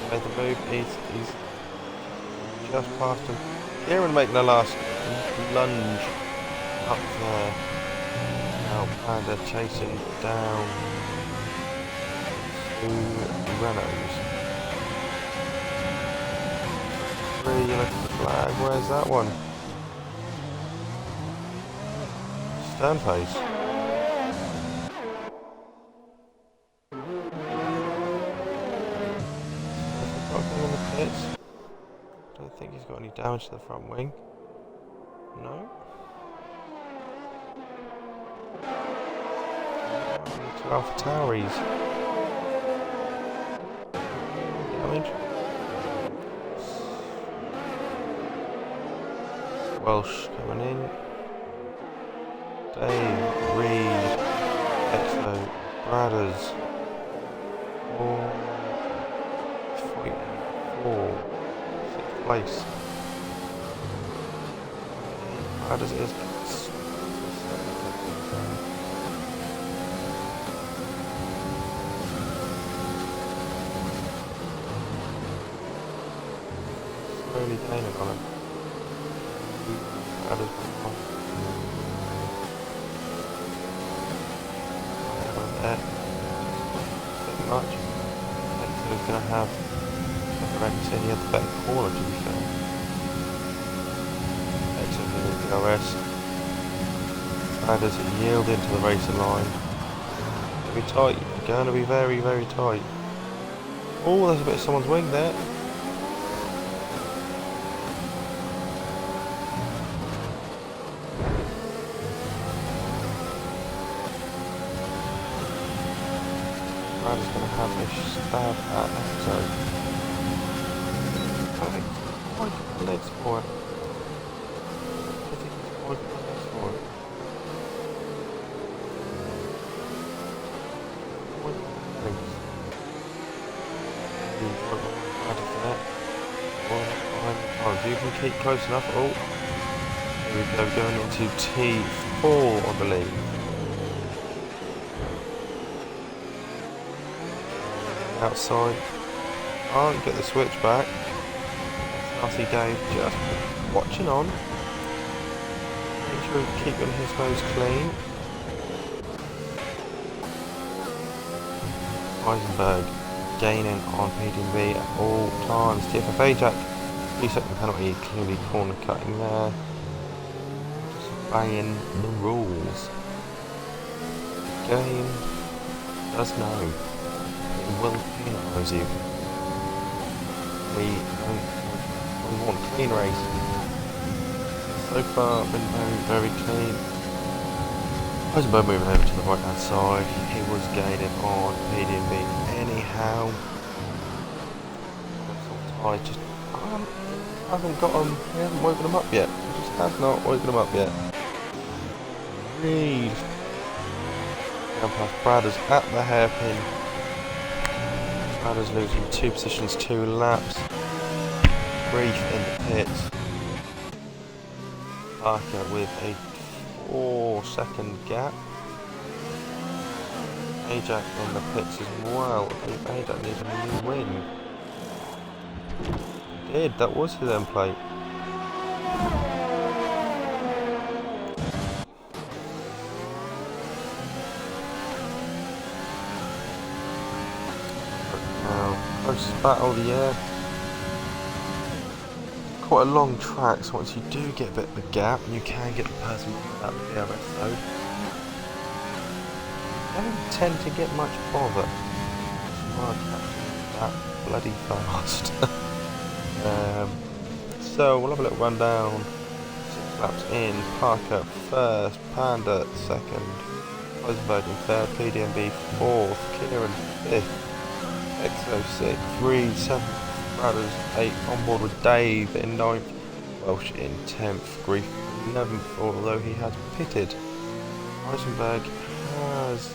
Made the move. He's just past him. Kieran making the last lunge up there. Now Panda chasing down 2 Renaults. Yellow flag, where's that one? Stern face. In the pits. Don't think he's got any damage to the front wing. No. To Alpha Tauris. Welsh coming in. Dave, Reed, Exo, Bradders. 6th place. Bradders is. Slowly gaining on him. Bradders. Much. Exo's going to have, I reckon, he had the better corner to be fair. Exo going to DRS. Riders yield into the racing line. It's going to be tight, going to be very, very tight. Oh, there's a bit of someone's wing there. Riders going to have a stab at Exo. Quite good legs for it. I think he's quite good legs for it. Quite good legs. Oh, if you can keep close enough. Oh, here we go, going into T4, I believe. Outside. Can't get the switch back. SNRC Dave just watching on. Make sure he's keeping his nose clean. Heisenberg gaining on PDB at all times. TFFA Jack, 3-second penalty, clearly corner cutting there. Just obeying the rules. Game does know. Will penalise you. We want a clean race. So far, been very, very clean. Heisenberg moving over to the right hand side. He was gaining on PDB anyhow. I just haven't got him. He hasn't woken him up yet. He just has not woken him up yet. Reed. Down past Bradders at the hairpin. Bradders losing 2 positions, 2 laps. Brief in the pits. Parker with a 4-second gap. Ajax in the pits as well. I believe Ajax needed a new win. He did, that was his end plate. Closest battle of the year. Quite a long track, so once you do get a bit of a gap, you can get the person out of the DRS though. I don't tend to get much bother. That bloody fast. So we'll have a little rundown. 6 laps in. Parker first, Panda second, Heisenberg in third, PDMB fourth, Kieran fifth. Exo 6th, Reed 7th, Bradders 8th, on board with Dave in 9th, Welsh in 10th, Grief 11th, although he has pitted. Heisenberg has...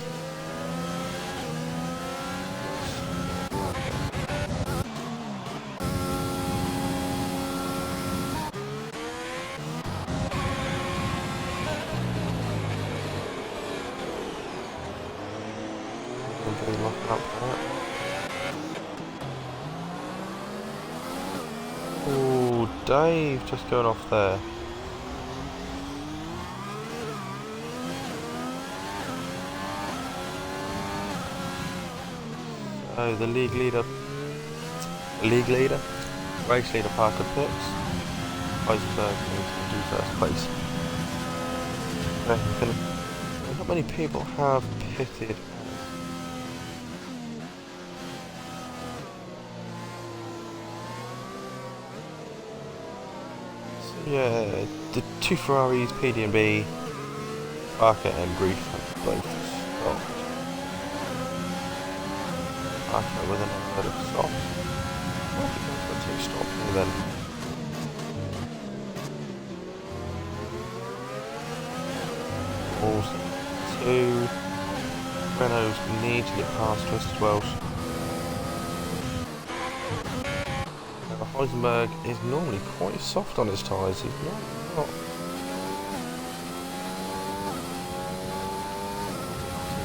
locking up for that. Oh, Dave just going off there. So the league leader, race leader Parker pits. Heisenberg needs to do first place. Not many people have pitted. Yeah, the 2 Ferraris, PD&B, Parker and Grief have both stopped. Parker with another stop. Well, he goes for 2 stops here then. 2. Renault's need to get past Twisted Welsh. Now, Heisenberg is normally quite soft on his tyres. He's not.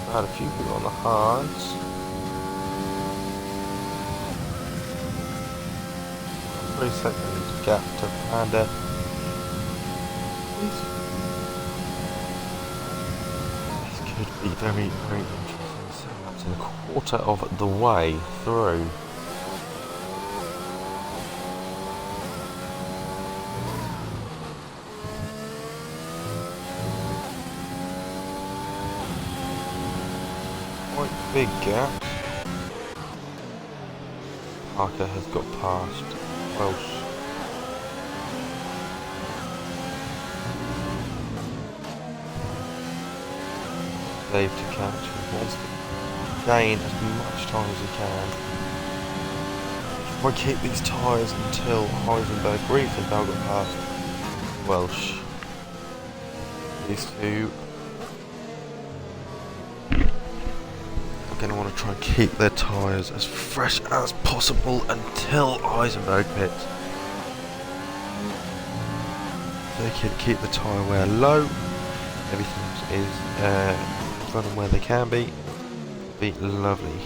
I had a few people on the hards. 3 seconds gap to Panda. This could be very, very interesting. So that's in a quarter of the way through. Quite big gap. Parker has got past Welsh. Dave to catch. He wants to gain as much time as he can. If I keep these tyres until Heisenberg briefly now got past Welsh. These two are going to want to try and keep their tyres as fresh as possible until Heisenberg pits. They can keep the tyre wear low. Everything is running where they can be lovely.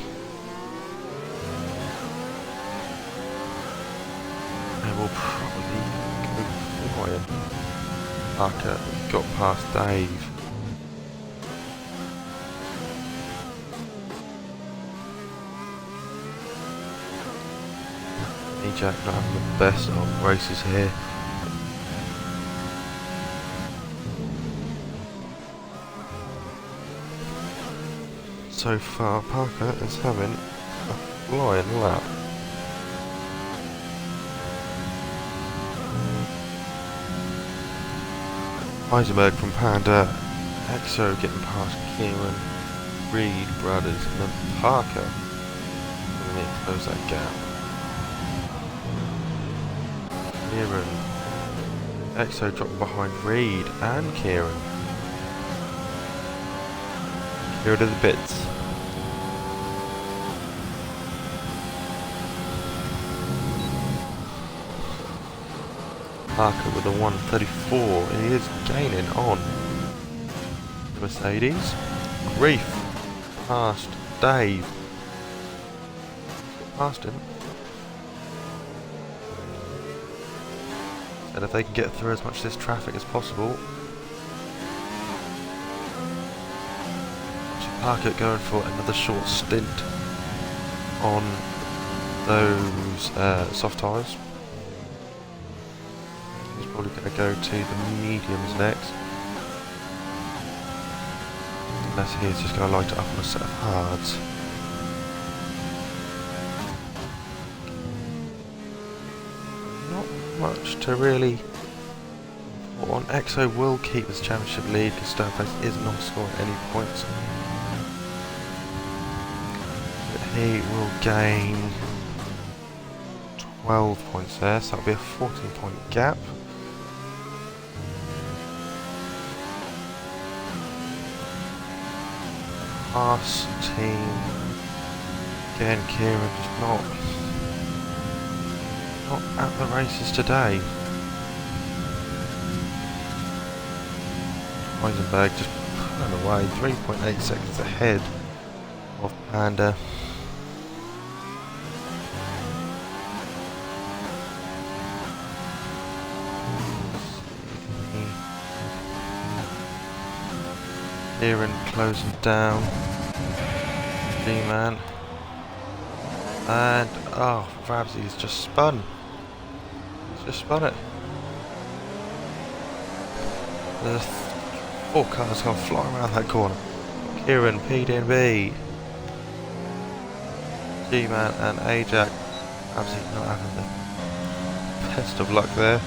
And we'll probably go flying. Parker got past Dave. Jack not having the best of races here. So far, Parker is having a flying lap. Heisenberg from Panda, Exo getting past Kieran, Reed brothers, and then Parker. And then close that gap. Kieran, Exo dropping behind Reed and Kieran. Kieran to the bits. Parker with a 134. He is gaining on Mercedes. Grief past Dave. Past him. And if they can get through as much of this traffic as possible. Parker going for another short stint on those soft tyres. He's probably going to go to the mediums next. Unless he's just going to light it up on a set of hards. Much to really put on. Exo will keep this championship lead because Stoneface is not scoring any points. But he will gain 12 points there, so that'll be a 14-point gap. Pass team. Again, Kieran just not at the races today. Heisenberg just pulling away, 3.8 seconds ahead of Panda. Kieran closing down. G-Man. And, oh, Rabsy's just spun. Just spun it. There's 4 cars going flying around that corner. Kieran, PD&B, G-Man and Ajax. Absolutely not having the best of luck there.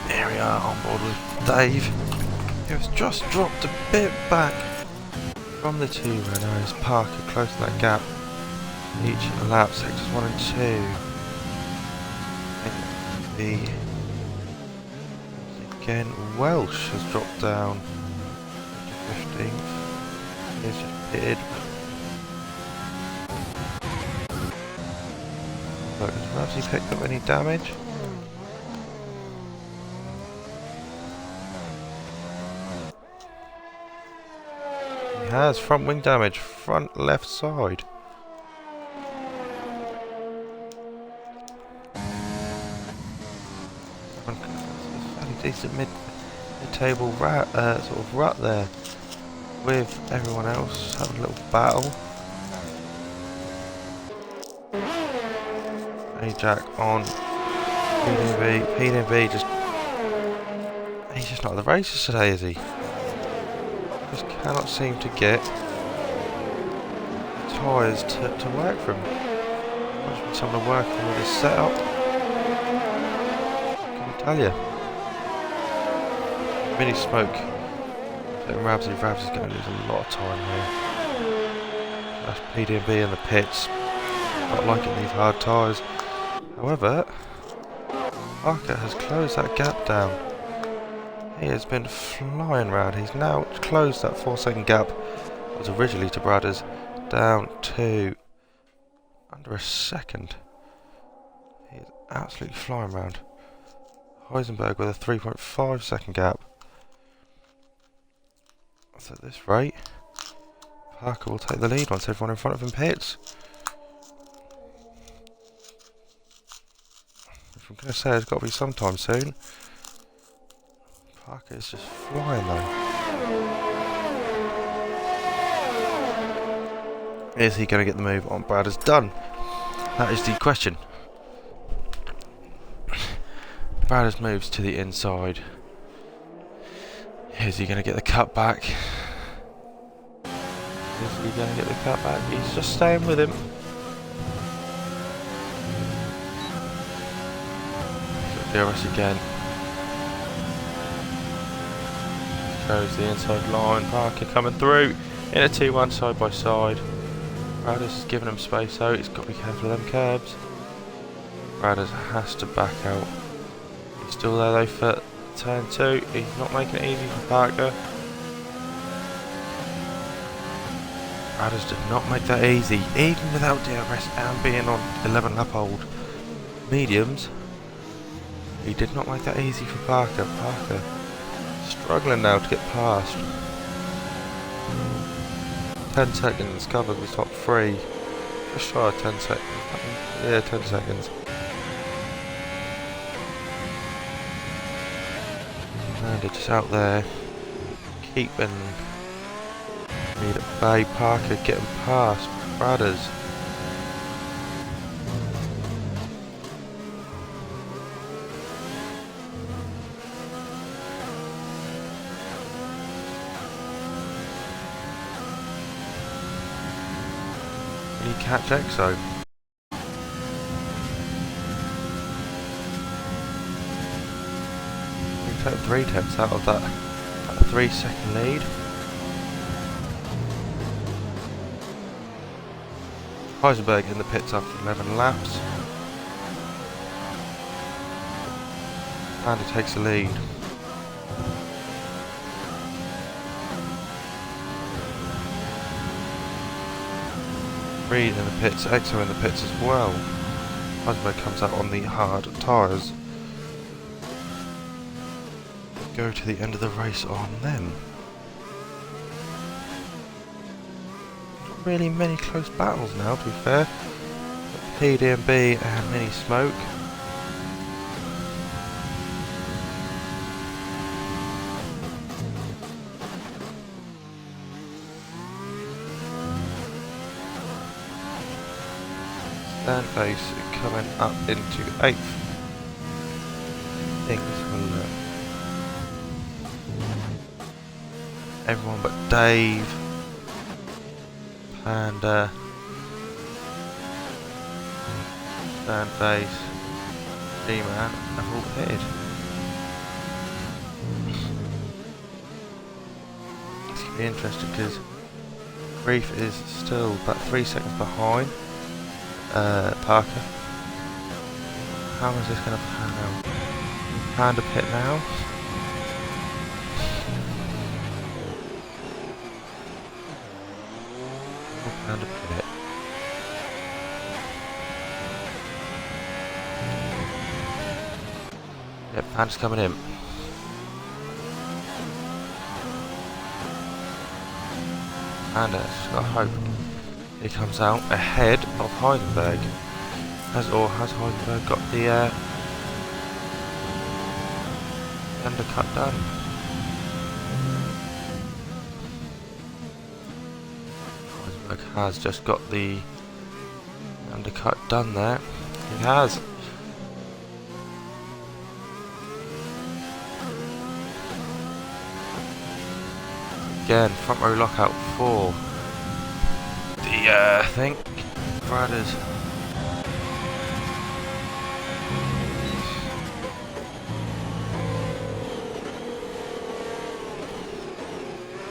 Here we are on board with Dave, who's just dropped a bit back from the two runners, Parker closing that gap each lap, sectors 1 and 2. In the again, Welsh has dropped down to 15th. He's just pitted. Look, has Ramsey picked up any damage? He has front wing damage, front left side. Decent mid-table sort of rut there, with everyone else having a little battle. Jack on PDV just he's just not at the races today, is he? Just cannot seem to get tyres to work for him. Must be someone working with his setup. Can I tell you? Mini smoke. Ramsey's going to lose a lot of time here. That's PDB in the pits. Not liking these hard tyres. However, Parker has closed that gap down. He has been flying around. He's now closed that 4-second gap that was originally to Bradders down to under a second. He is absolutely flying around. Heisenberg with a 3.5 second gap. So at this rate, Parker will take the lead once everyone in front of him pits. If I'm going to say it's got to be sometime soon. Parker is just flying though. Is he going to get the move on Bradders done? That is the question. Bradders moves to the inside. Is he going to get the cut back? Is he going to get the cut back? He's just staying with him. DRS again. Shows the inside line. Parker coming through in a 2-1 side by side. Bradders is giving him space out. He's got to be careful of them curbs. Bradders has to back out. He's still there though for turn 2. He's not making it easy for Parker. Bradders did not make that easy, even without DRS and being on 11 lap old mediums. He did not make that easy for Parker. Parker struggling now to get past. 10 seconds covered the top 3. Just shy of 10 seconds. Yeah, 10 seconds. And it's just out there, keeping lead at bay. Parker getting past Bradders. Can you catch Exo? Take 3 tenths out of that 3-second lead. Heisenberg in the pits after 11 laps. And he takes the lead. Reed in the pits, Exo in the pits as well. Heisenberg comes out on the hard tyres. Go to the end of the race on them. Not really many close battles now, to be fair. PDB and Mini Smoke. Stanface coming up into 8th. Things will everyone but Dave, Panda, Stanface, D-Man have all pitted. It's going to be interesting because Reef is still about 3 seconds behind Parker. How is this going to pan out? Panda pit now. Panda pit. Yep, Panda's coming in. Panda, just got hope. He comes out ahead of Heisenberg. Has Heisenberg got the undercut done? Heisenberg has just got the undercut done there. He has. Again, front row lockout for the I think Brothers.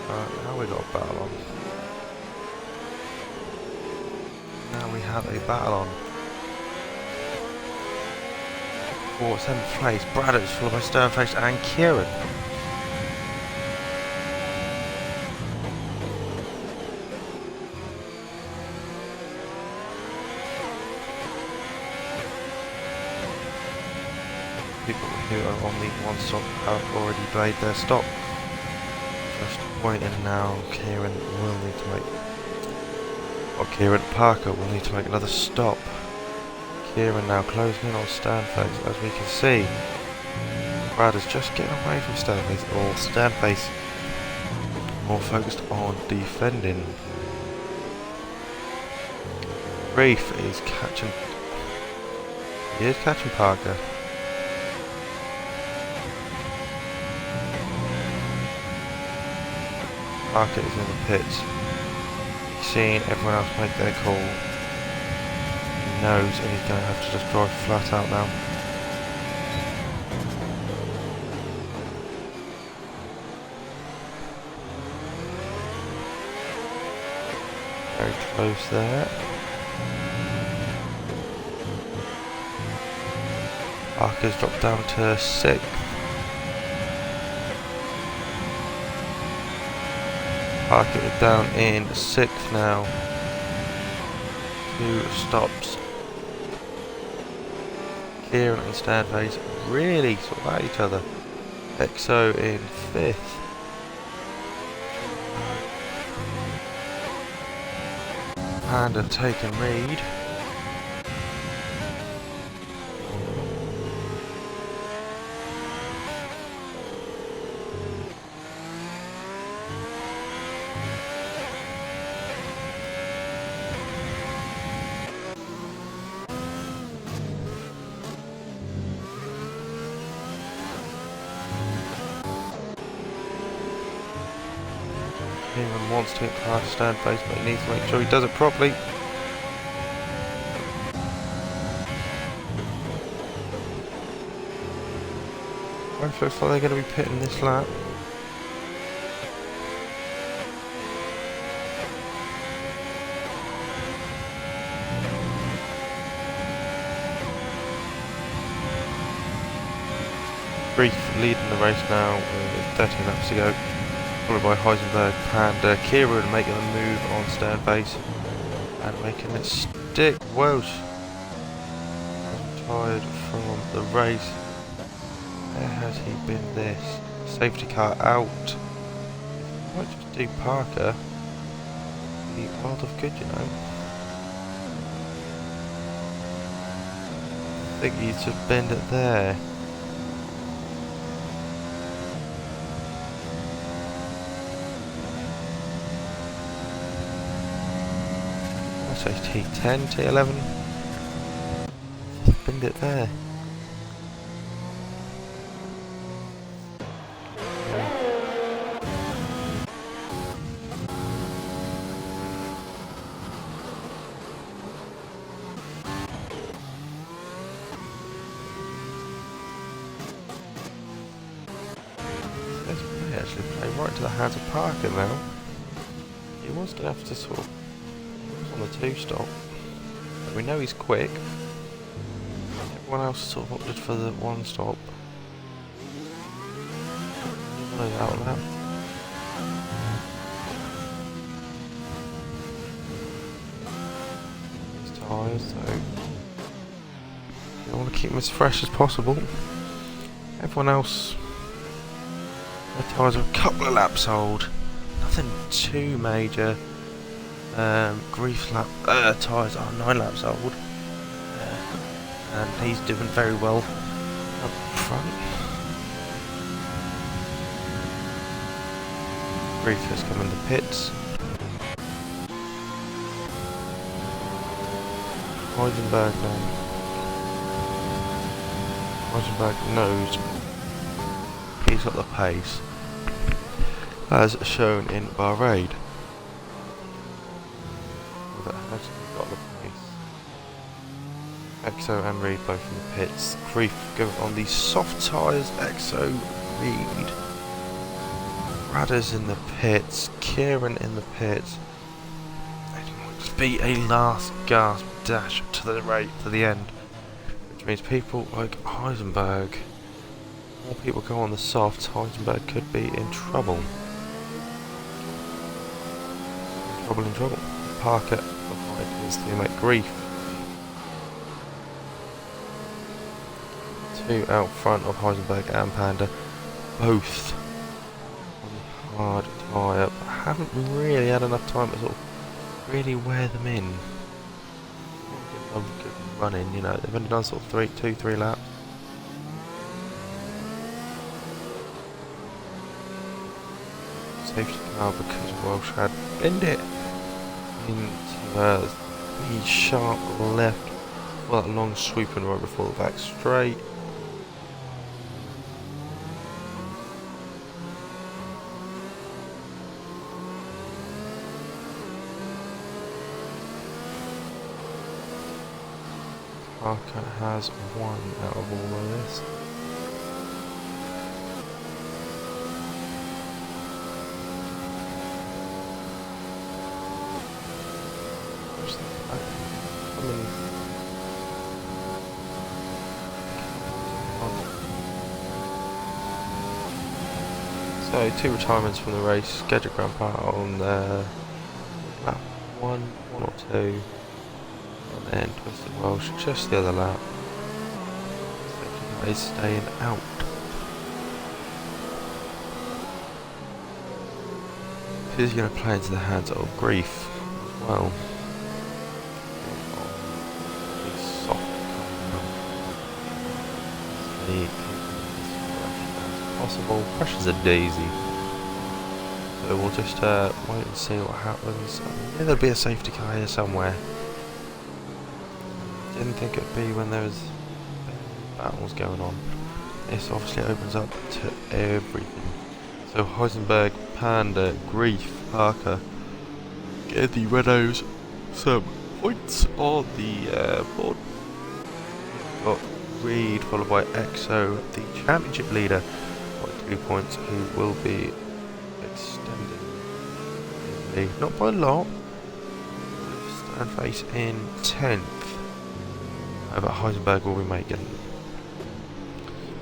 Now we got a battle on. Now we have a battle on. For 7th place, Brothers, followed by Sternface and Kieran. People who are on the one stop have already made their stop. Just waiting now. Kieran will need to make, or Kieran Parker will need to make another stop. Kieran now closing in on Sternface, as we can see. Brad is just getting away from Sternface, or Sternface more focused on defending. Reef is catching. He is catching Parker. Parker is in the pits. He's seeing everyone else make their call. He knows, and he's going to have to just drive flat out now. Very close there. Parker's dropped down to 6th. Parker is down in 6th now. 2 stops. Kieran and Sternface really sort of at each other. EXO in 5th. Panda taking lead. Kieran wants to get past Sternface, but he needs to make sure he does it properly. Both looks like they're going to be pitting this lap. Brief leading the race now with 13 laps to go. Followed by Heisenberg, Panda, Kieran making a move on Sternface and making it stick. Welsh tired from the race. Where has he been this? Safety car out. Might just do Parker. Be a lot of good, you know. I think he's just bend it there. So T10, T11, bend it there. Let's actually play right into the hands of Parker now. He he was going to have to sort of... He was on the 2-stop. But we know he's quick. Everyone else sort of opted for the 1-stop. Out now. These tyres, though. You want to keep them as fresh as possible. Everyone else, their tyres are a couple of laps old. Nothing too major. Grief's lap tyres are 9 laps old, and he's doing very well up front. Grief has come in the pits. Heisenberg now. Heisenberg knows he's got the pace, as shown in Bahrain. That has got the pace. Exo and Reed both in the pits. Grief going on the soft tyres. Exo, Reed. Radder's in the pits, Kieran in the pits. It might just be a last gasp dash to the end, which means people like Heisenberg, more people go on the softs. Heisenberg could be in trouble. In trouble. Parker behind his teammate Grief. 2 out front of Heisenberg and Panda, both hard tyre, but I haven't really had enough time to sort of really wear them in. Give them a good run-in, you know. They've only done sort of 2-3 laps. Safety car because Welsh had binned it into the sharp left for that long sweeping right before the back straight. Parker has 1 out of all of this. So 2 retirements from the race. Scheduled Grandpa on lap 1 or 2. And then Twisted Welsh just the other lap. Is staying out. This is going to play into the hands of Grief as well. Possible. Pressure's a daisy. So we'll just wait and see what happens. Maybe there'll be a safety car here somewhere. Didn't think it'd be when there was battles going on. This obviously opens up to everything. So Heisenberg, Panda, Grief, Parker get the Renos some points on the board. Got Reed followed by Exo, the championship leader, by 2 points, who will be extending his lead, not by a lot. Stand face in 10th. But Heisenberg will be making.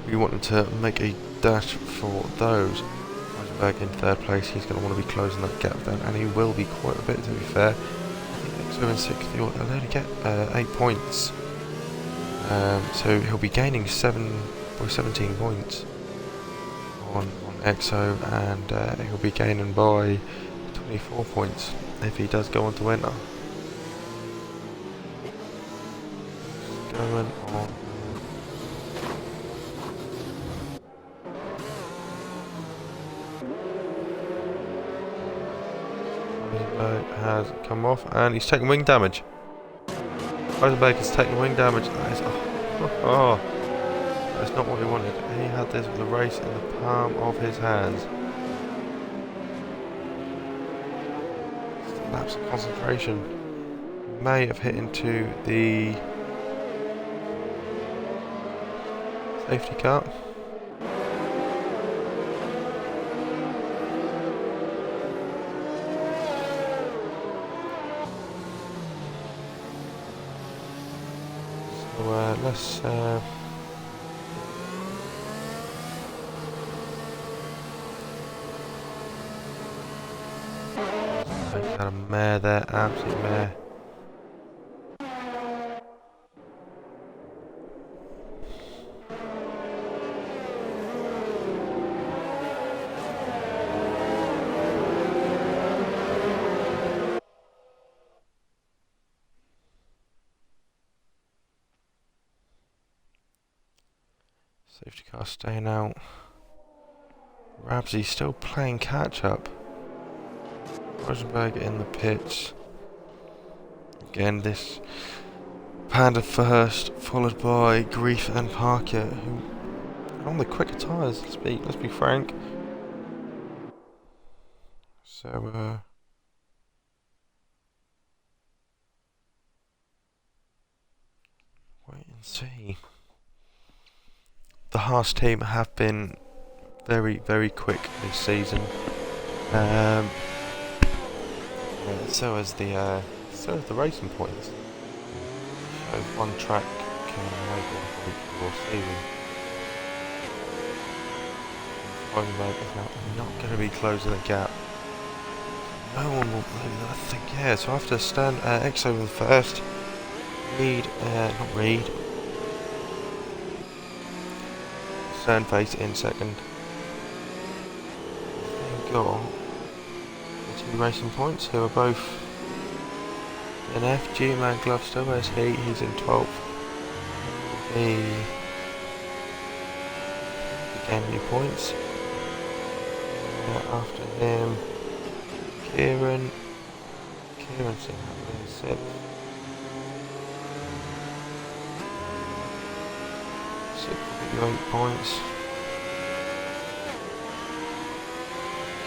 We want him to make a dash for those. Heisenberg in 3rd place, he's going to want to be closing that gap down, and he will be quite a bit, to be fair. I think Exo in 6th, he'll only get 8 points. So he'll be gaining 17 points on Exo, and he'll be gaining by 24 points if he does go on to enter. Going on. Heisenberg has come off and he's taking wing damage. Heisenberg has taken wing damage. That is, that's not what he wanted. He had this with the race in the palm of his hands. Just a lapse of concentration. May have hit into the safety car. let's got a mare there, absolute mare. Safety car staying out. Rabsy still playing catch up. Rosenberg in the pits. Again, this Panda first, followed by Grief and Parker, who are on the quicker tyres. Let's be frank. So wait and see. The Haas team have been very quick this season. So is the racing points. So one track can make one point for season. Rosenberg is now not going to be closing the gap. No one will believe that. I think, yeah. So after Exo in first, Sternface in second. We've got the two racing points who are both in F. G-Man Glove still, where's he? He's in 12th. The gain new points. After him, Kieran's in 6th. 8 points.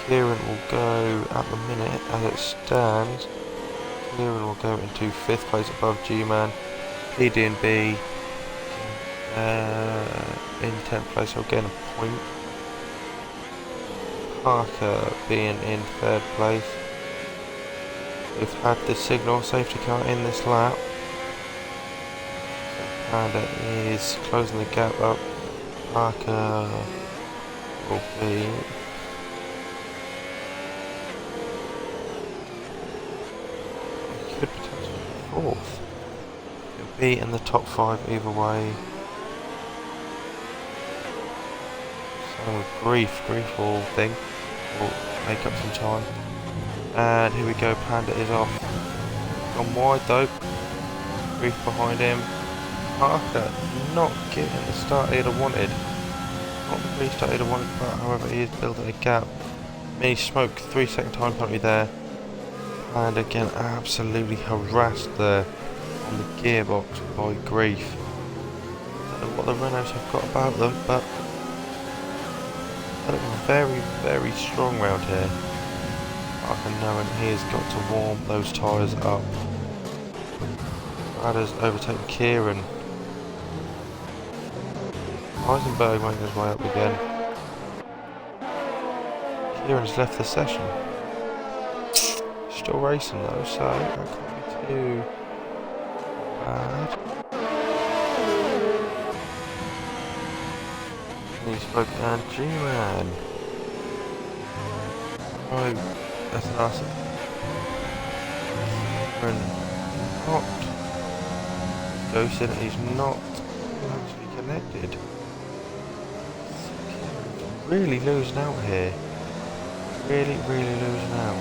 Kieran will go, at the minute, as it stands, Kieran will go into 5th place above G-Man. PD and B in 10th place, he'll gain a point. Parker being in 3rd place. We've had the signal safety car in this lap. Panda is closing the gap up. Parker will be could potentially be 4th. He'll be in the top 5 either way. So with Grief will make up some time. And here we go, Panda is off. Gone wide though. Grief behind him. Parker not getting the start he'd have wanted. Not the restart he'd have wanted, but however he is building a gap. Mini smoke, 3-second time penalty there. And again, absolutely harassed there on the gearbox by Grief. I don't know what the Renaults have got about them, but they look very strong round here. Parker knowing he has got to warm those tyres up. Radar's overtaken Kieran. Heisenberg making his way up again. Kieran's left the session. Still racing though, so that can't be too bad. He spoke and G-Man. Oh, SNRC. Not ghosted, he's not actually connected. Really losing out here. Really losing out.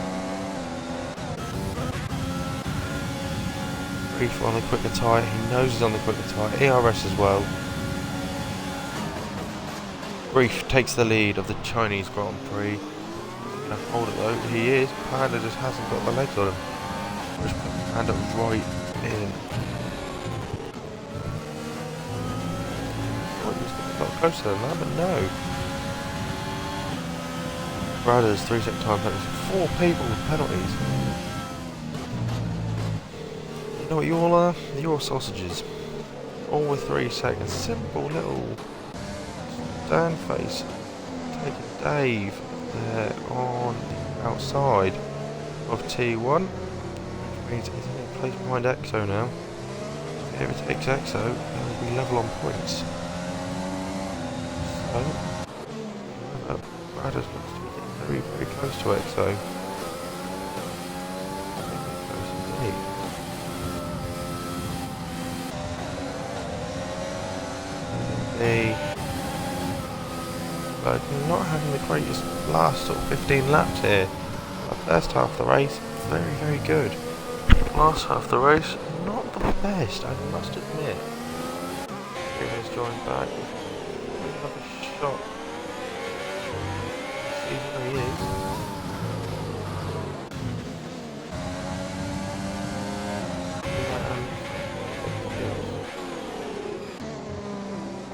Grief on the quicker tyre, he knows he's on the quicker tyre. ERS as well. Grief takes the lead of the Chinese Grand Prix. He's going to hold it though. He is. Panda just hasn't got the legs on him. Just put Panda right in. I thought he was getting a lot closer than that, but no. Brothers, 3-second time penalties. 4 people with penalties. You know what you all are? You're sausages. All with 3 seconds. Simple little stand face. Taking Dave there on the outside of T1. Which means he's in place behind Exo now. If it takes EXO, they'll be level on points. So, Bradders looks to be getting very, very close to EXO. Very close indeed. But not having the greatest last sort of 15 laps here. The first half of the race, very, very good. Last half of the race, not the best, I must admit. He's joined back with another shot. See where he is.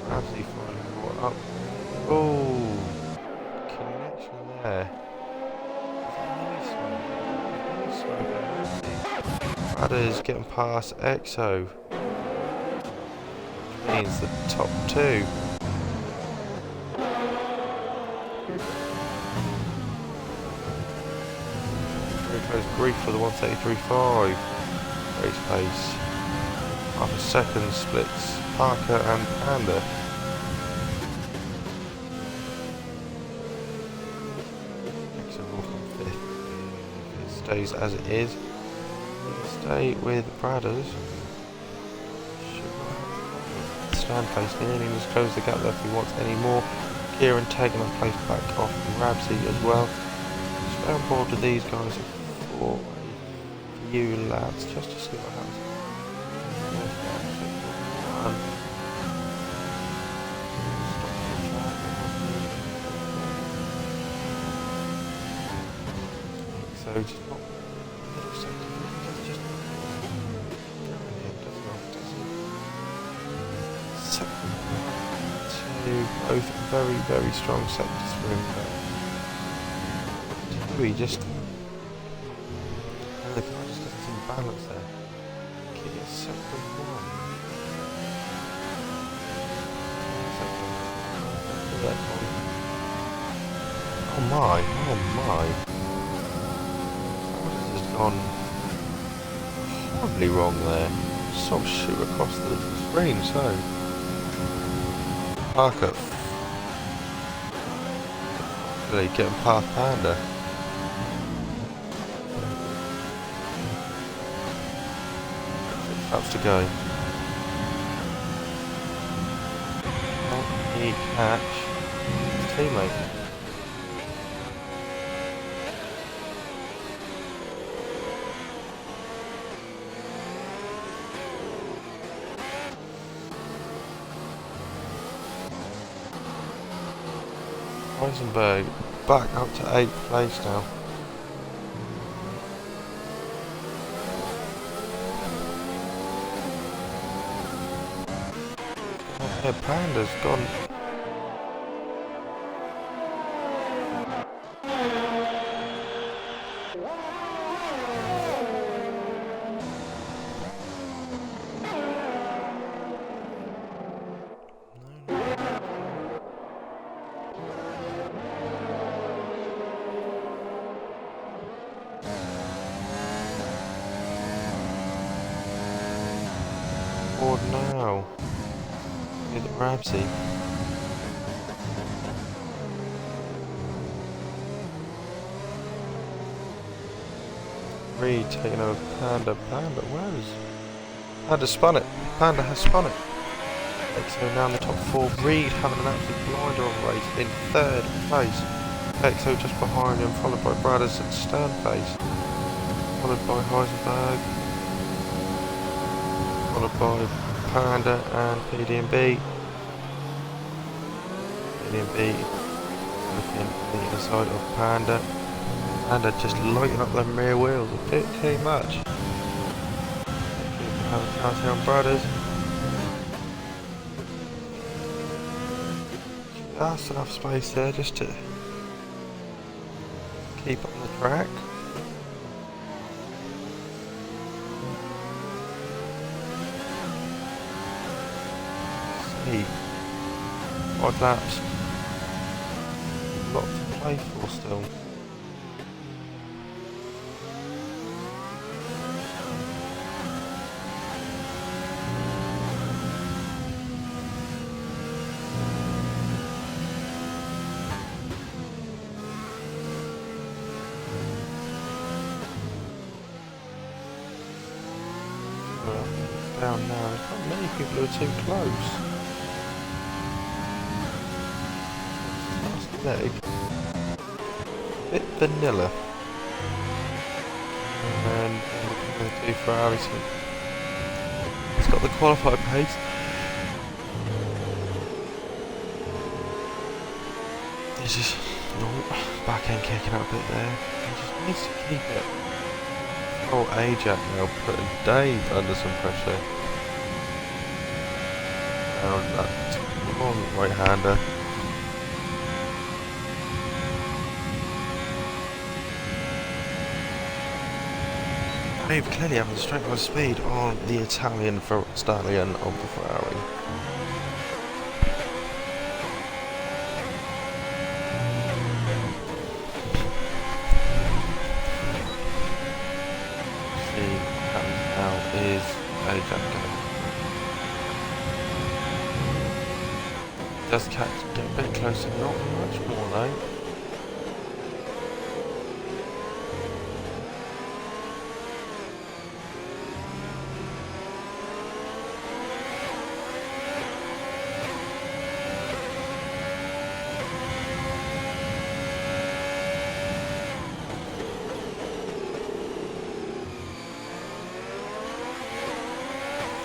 Ramsey finally caught up. Oh, connection there. Nice smoke. Bradders getting past EXO, which means the top two. Very close grief for the 133.5 race pace. Half a second splits Parker and Panda. Stays as it is. Stay with Bradders. Stand face nearly needs to close the gap there if he wants any more. Kieran taking a place back off Rabsy as well. Stay on board with these guys for a few laps just to see what happens. So just not middle sector, just second to both very, very strong sectors for him. We just the car just doesn't seem balanced there. Kid is sector one. Oh my, oh my. Gone horribly wrong there. Sort of shoot across the screen, so Parker really getting past Panda. Laps to go. Can he catch his teammate? Eisenberg back up to 8th place now. Yeah, Panda's gone. Board now with Ramsey. Reed taking over Panda. Panda, where is Panda? Spun it. Panda has spun it. EXO now in the top 4. Reed having an absolute blinder on the race in 3rd place. EXO just behind him, followed by Bradders and Sternface, followed by Heisenberg, followed by Panda and PDB. PDB looking at the inside of Panda. Panda just lighting up them rear wheels a bit too much. Have a chance here on Bradders. Just enough space there just to keep on the track. See, 5 laps. A lot to play for still. down now. There's not many people who are too close. Last leg. Bit vanilla. And then the two Ferraris. It's got the qualified pace. He's just back end kicking out a bit there. He just needs to keep it. Oh, Ajax now putting Dave under some pressure. Oh, that long right-hander. Dave clearly having the strength of speed on the Italian stallion of the Ferrari. Is Ajax going? Does Cat get a bit closer? Not much more though.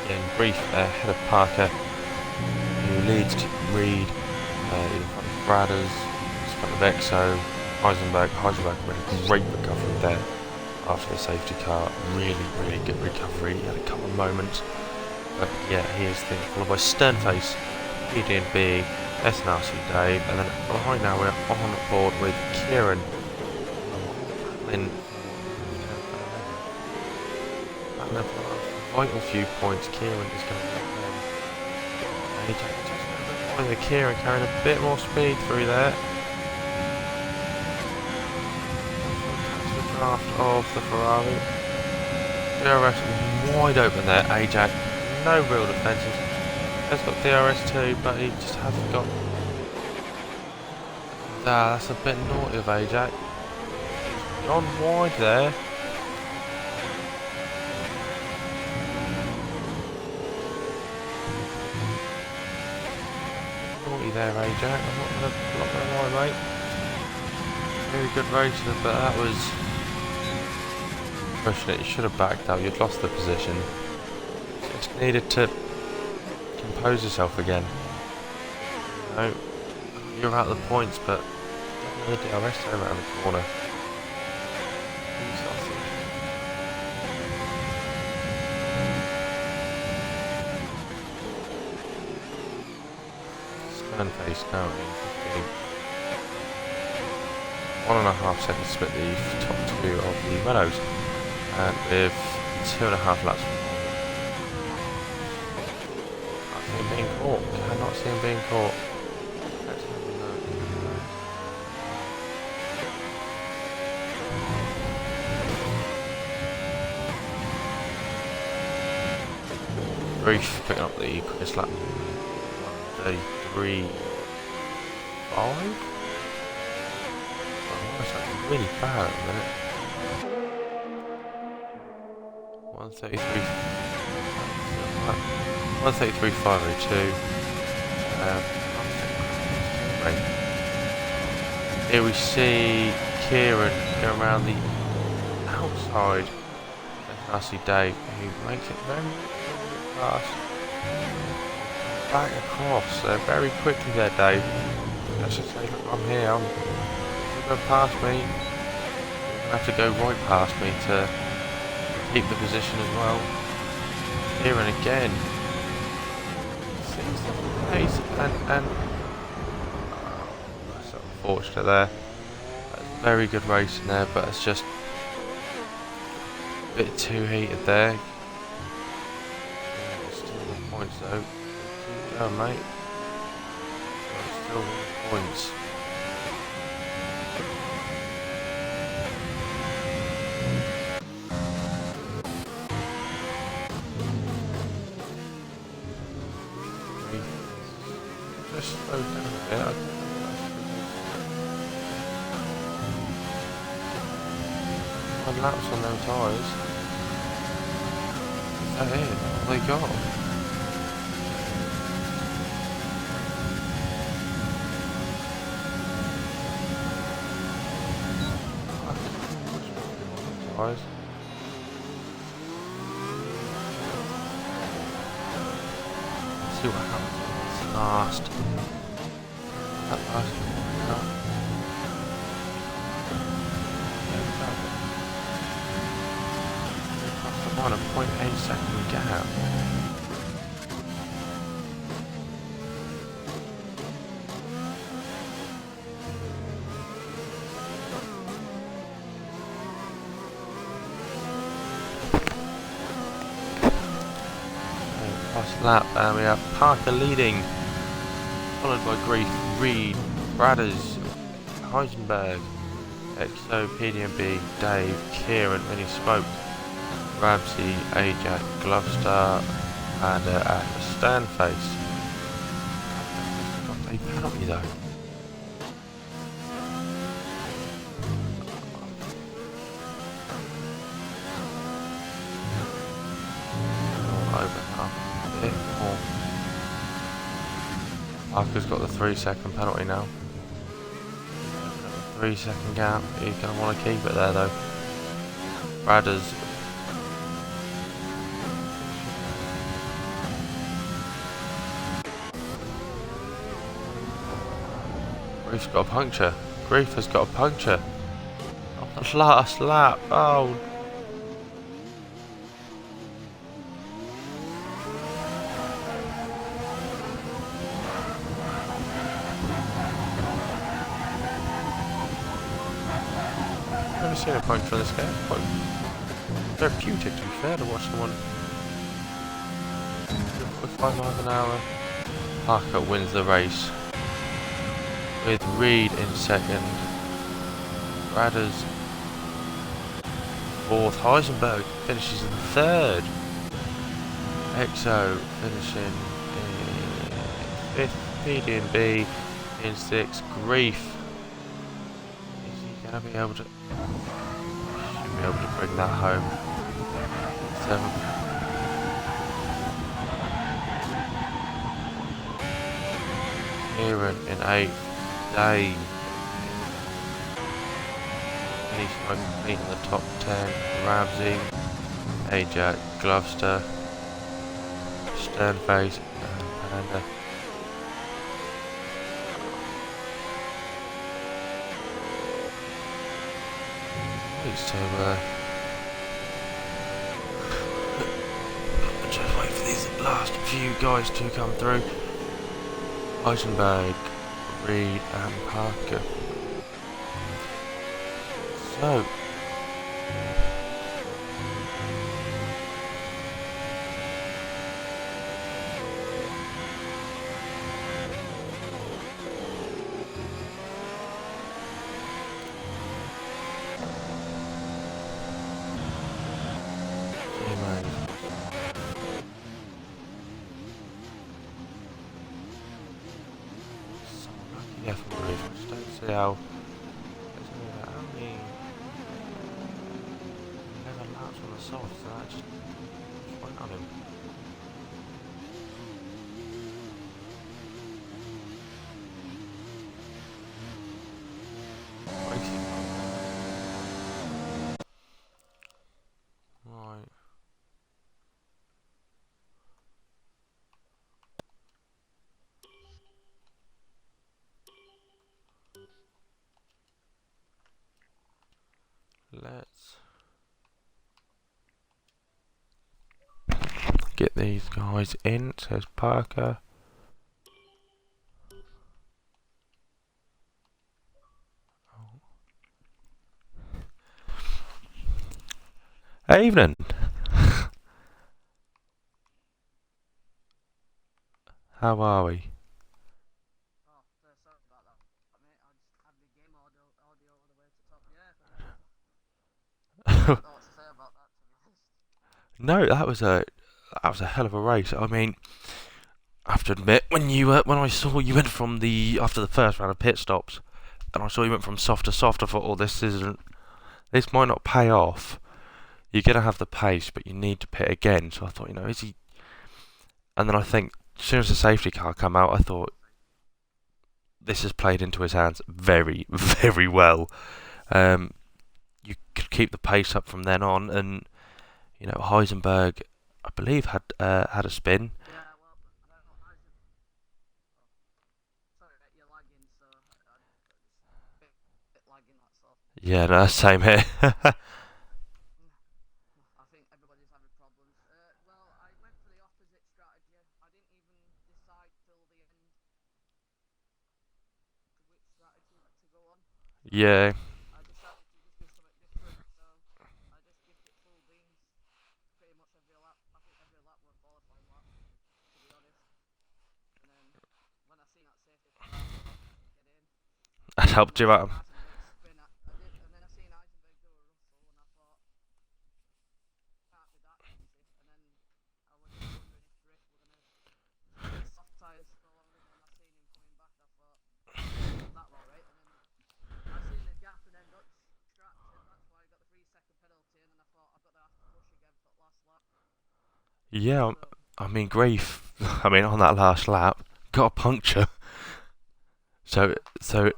In brief, ahead of Parker, who leads Reed, in front of Bradders, in front of Exo, Heisenberg made a great recovery there after the safety car. Really good recovery. He had a couple of moments, but yeah, he is there, followed by Sternface, PDB, SNRC Dave, and then right now we're on board with Kieran. Vital few points. Kieran is going to get them. Ajax just a bit more. Kieran carrying a bit more speed through there. Catch the draft of the Ferrari. DRS wide open there. Ajax, no real defences. Has got DRS too, but he just hasn't got. That's a bit naughty of Ajax. Gone wide there. There, Ajax. I'm not gonna lie, mate. Very good racing, but that was pushing it. You should have backed up. You'd lost the position. Just needed to compose yourself again. No, you're out of the points, but the DRS over around the corner. Face now in 1.5 seconds split the top two of the Meadows, and with 2.5 laps. I see him being caught. Cannot see him being caught. Let's have a look. Brief picking up the quickest lap. 3, 5? Oh, that's actually really bad at the minute. 133, 502. Here we see Kieran go around the outside. I see Dave, who makes it very fast. Back across very quickly there, Dave. Let's just say, look, I'm here. You're going past me. You're going to have to go right past me to keep the position as well. Kieran again. Seems the pace and that's unfortunate there. That's very good racing there, but it's just a bit too heated there. Still the points though. Oh mate, still points. Just slow down a bit. One laps on those tyres. that it? What they got? Guys. See what happens. It's last. That last one. On a 0.8 second gap. Last lap, and we have Parker leading, followed by Grief, Reed, Bradders, Heisenberg, XO, PDMB, Dave, Kieran, when he spoke, Ramsey, Ajax, Glovestar, and Stanface. Got a penalty though. Over half a bit more. Parker's got the 3-second penalty now. 3-second gap. He's going to want to keep it there though. Bradders. Grief's got a puncture. Grief has got a puncture. On the last lap. Oh. I've never seen a puncture on this game. It's quite therapeutic, to be fair, to watch someone 5 miles an hour. Parker wins the race, with Reed in second, Bradders fourth, Heisenberg finishes in third, EXO finishing in fifth, PDB in sixth, Grief. Is he going to be able to? Should be able to bring that home. Seventh. Kieran in 8th, Dave in the top 10, Ramsey, Ajax, Glovester, Sternface, and Panda. So just wait for these last few guys to come through. Eisenberg, Reed and Parker. So yeah, for Reed, just don't see how many 11 laps on the soft, so that just went on him. Right. Let's get these guys in, says Parker. Evening. How are we? Oh, sorry about that. I mean, I just had the game audio all the way to the top. Yeah. I don't know what to say about that, to be honest. No, that was a hell of a race. I mean, I have to admit, when I saw you went from after the first round of pit stops, and I saw you went from soft to soft, I thought, oh, this might not pay off. you're going to have the pace, but you need to pit again. So I thought, is he? And then I think as soon as the safety car came out, I thought this has played into his hands very, very well. You could keep the pace up from then on, and Heisenberg, I believe, had a spin. Yeah, well, I don't know. Sorry, mate, you're lagging, so it's a bit lagging, that's all. Yeah, no, same here. I think everybody's having problems. Well, I went for the opposite strategy. I didn't even decide till the end which strategy to go on. Yeah, I decided to just do something different, so I just gift it full beans pretty much every lap. I think every lap were a qualifying lap, to be honest. And then when I seen that safety car, I thought, get in. that And helped then I you seen out. Eisenberg spin. I did, and then I seen Eisenberg do a Russell, and I thought, can't be that easy. And then I was just wondering if Drift were gonna stay with soft tyres for long. And then I seen him coming back. I thought, that alright. And then I seen the gap and then got distracted. That's why I got the 3-second penalty. And then I thought I'm gonna have to push again for the last lap. Yeah, So I mean, Grief. I mean, on that last lap, got a puncture. So, so I was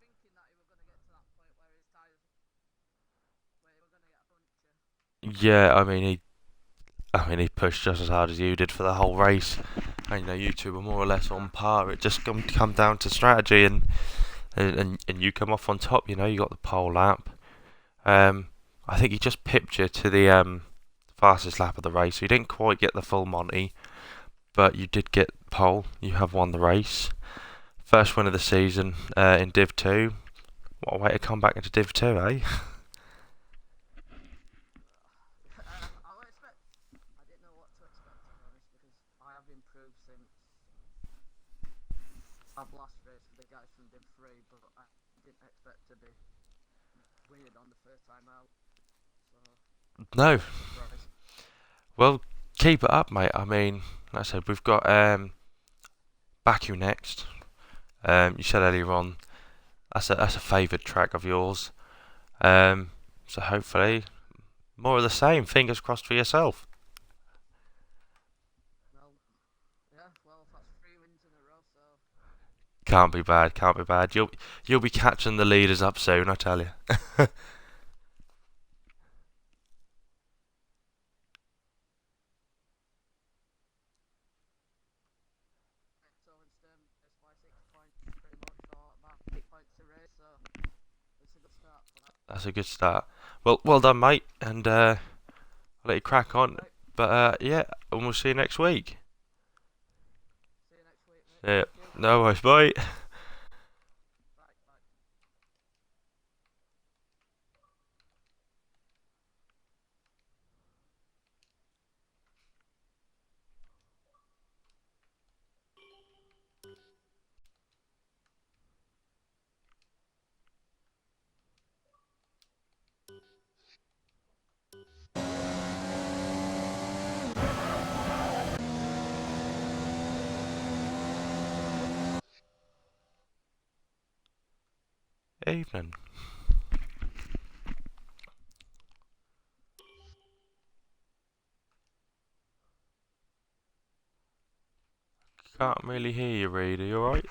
thinking that he was gonna get to that point where his tyres, where he was gonna get a puncture. yeah, I mean, he pushed just as hard as you did for the whole race, and you two were more or less on par. It just come down to strategy, and you come off on top. You got the pole lap. I think he just pipped you to the fastest lap of the race. So you didn't quite get the full Monty, but you did get pole. You have won the race. First win of the season in Div 2. What a way to come back into Div 2, eh? I would expect. I didn't know what to expect, to be honest, because I have improved since I've last raced with the guys from Div 3, but I didn't expect to be weird on the first time out. So No. surprise. Well, keep it up, mate. I mean, like I said, we've got Baku next. You said earlier on that's a favoured track of yours. So hopefully more of the same. Fingers crossed for yourself. Well, yeah. Well, that's 3 wins in a row, so Can't be bad. Can't be bad. You'll be catching the leaders up soon, I tell you. so instead it's by 6 points pretty much, or about 8 points a race. So it's a good start for that. That's a good start. Well done, mate. And I'll let you crack on. Right. But yeah, and we'll see you next week. See you next week, mate. Yeah. Thank you. No worries, bye. Bye. Bye. Evening. Can't really hear you, Reed. Are you alright?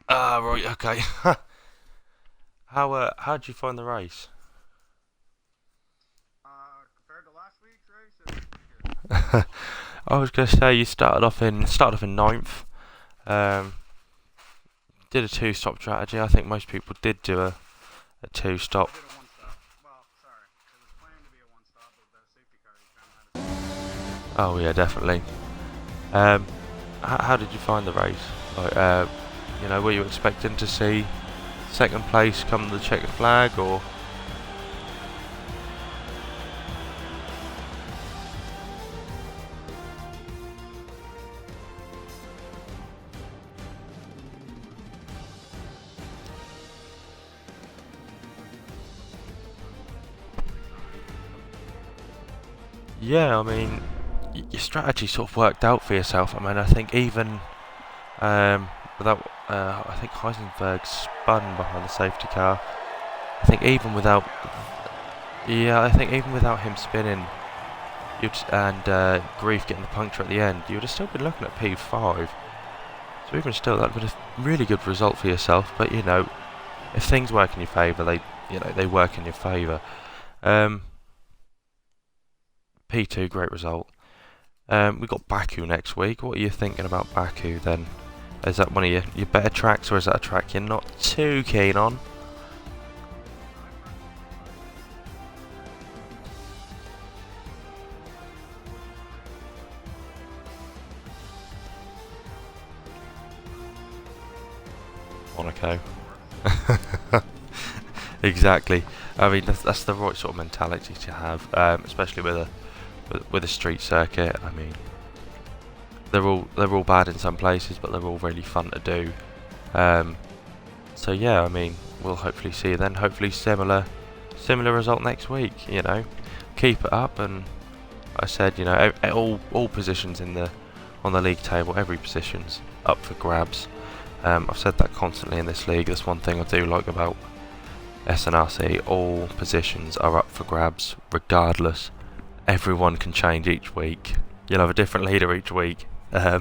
Ah, right, okay. How'd you find the race? Compared to last week's race, it was pretty good. I was gonna say you started off in ninth. Did a two-stop strategy. I think most people did do a two-stop. I did a one-stop. Well, sorry. It was planned to be a one-stop, but the safety car kind of had a... Oh yeah, definitely. How did you find the race? Like, were you expecting to see second place come the checkered flag, or? Yeah, I mean, your strategy sort of worked out for yourself. I mean, I think even without, I think Heisenberg spun behind the safety car. I think even without, yeah, I think even without him spinning, and Grief getting the puncture at the end, you would have still been looking at P5. So even still, that would have been a really good result for yourself. But you know, if things work in your favour, they work in your favour. P2, great result. We've got Baku next week. What are you thinking about Baku then? Is that one of your better tracks, or is that a track you're not too keen on? Monaco. Exactly. I mean, that's the right sort of mentality to have, especially with a street circuit. I mean, they're all bad in some places, but they're all really fun to do. So yeah, I mean, we'll hopefully see then. Hopefully similar result next week. You know, keep it up, and I said, you know, all positions on the league table, every position's up for grabs. I've said that constantly in this league. That's one thing I do like about SNRC. All positions are up for grabs, regardless. Everyone can change each week. You'll have a different leader each week. You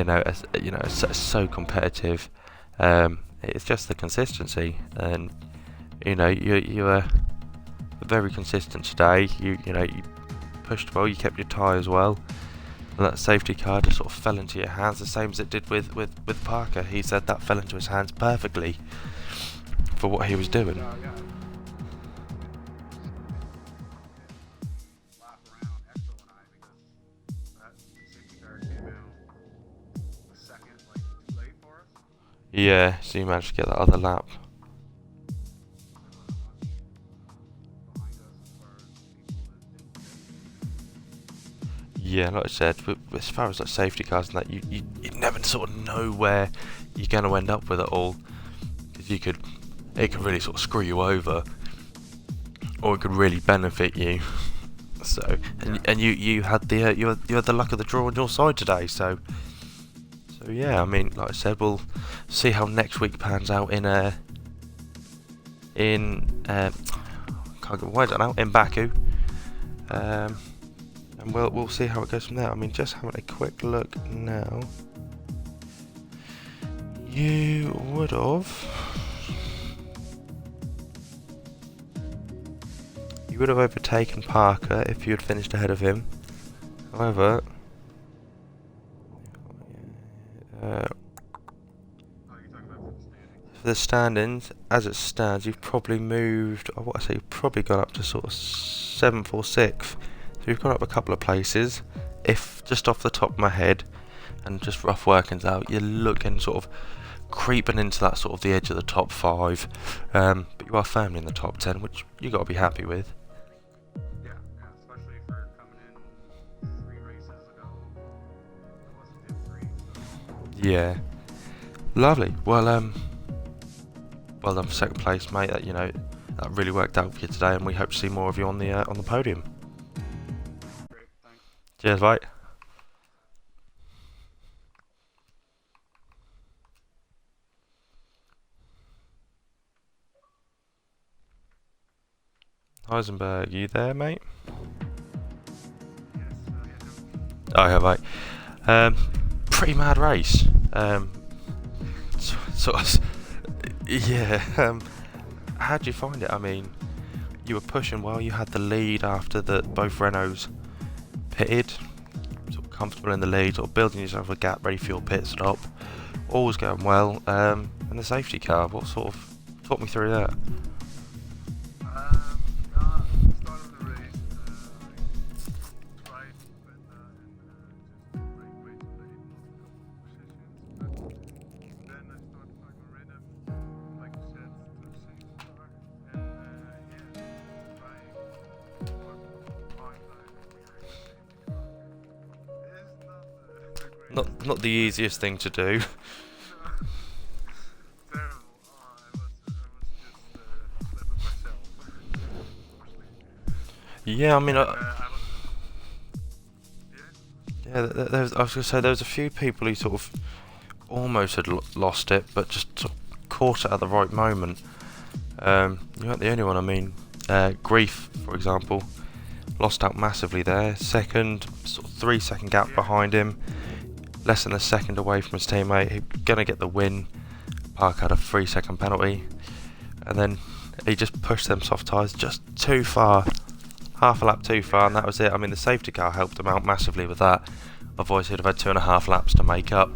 know, it's so competitive. It's just the consistency, and you know, you were very consistent today. You know, you pushed well. You kept your tyres well. And that safety car just sort of fell into your hands, the same as it did with Parker. He said that fell into his hands perfectly for what he was doing. Lap around Exo and I, because that safety car came out a second too late for us. Yeah, so you managed to get that other lap. Behind us as far as people that didn't get. Yeah, like I said, as far as like safety cars and that, you never sort of know where you're going to end up with it all, because it could really sort of screw you over, or it could really benefit you. So, and you had the luck of the draw on your side today. So yeah, I mean, like I said, we'll see how next week pans out in Baku. And we'll see how it goes from there. I mean, just having a quick look now. You would have overtaken Parker if you had finished ahead of him. However, Oh, you're talking about for the standings, as it stands, you've probably moved. You've probably gone up to sort of 7th or 6th. So you've gone up a couple of places. If just off the top of my head, and just rough workings out, you're looking sort of creeping into that sort of the edge of the top 5. But you are firmly in the top 10, which you got to be happy with. Yeah, especially for coming in 3 races ago. It wasn't Div 3, so. Yeah, lovely. Well done for 2nd place, mate. That that really worked out for you today, and we hope to see more of you on the podium. Great, thanks. Cheers, mate. Heisenberg, you there, mate? Yes, Oh, yeah, mate. Pretty mad race. Yeah. How would you find it? I mean, you were pushing well. You had the lead after both Renaults pitted. Sort of comfortable in the lead, sort of building yourself a gap, ready for your pit stop. All was going well. And the safety car. What sort of talk me through that? Started the race, tried to open and just break way too late, lost a couple of positions, but then I started finding rhythm, like you said, to the safety car, and trying 1.5 times behind the safety car. It is not the greatest. Not the easiest thing to do. Terrible. I was just flipping myself, unfortunately. Yeah, I mean, I was, yeah. I was going to say there was a few people who sort of almost had lost it, but just sort of caught it at the right moment. You weren't the only one. I mean, Grief, for example, lost out massively there. Second, sort of 3-second gap behind him, less than a second away from his teammate. He's gonna get the win. Park had a 3-second penalty, and then he just pushed them soft tyres just too far, half a lap too far, and that was it. I mean, the safety car helped him out massively with that. Otherwise, he'd have had 2.5 laps to make up.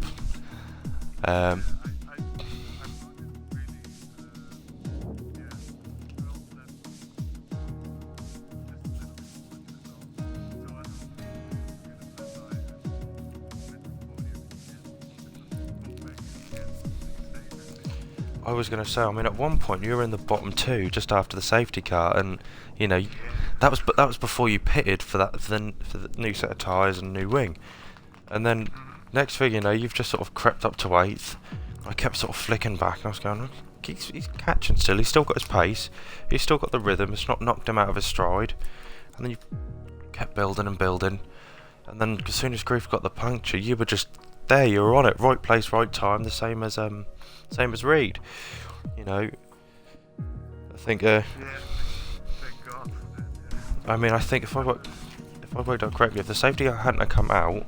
I was going to say, I mean, at one point you were in the bottom 2 just after the safety car, and you know that was before you pitted for the new set of tyres and new wing, and then next thing you know, you've just sort of crept up to 8th. I kept sort of flicking back, and I was going, he's catching still. He's still got his pace. He's still got the rhythm. It's not knocked him out of his stride. And then you kept building and building, and then as soon as Grief got the puncture, you were just there. You were on it, right place, right time, the same as Reed. You know, I think. Thank God for that, yeah. I mean, I think if I worked out correctly, if the safety car hadn't have come out,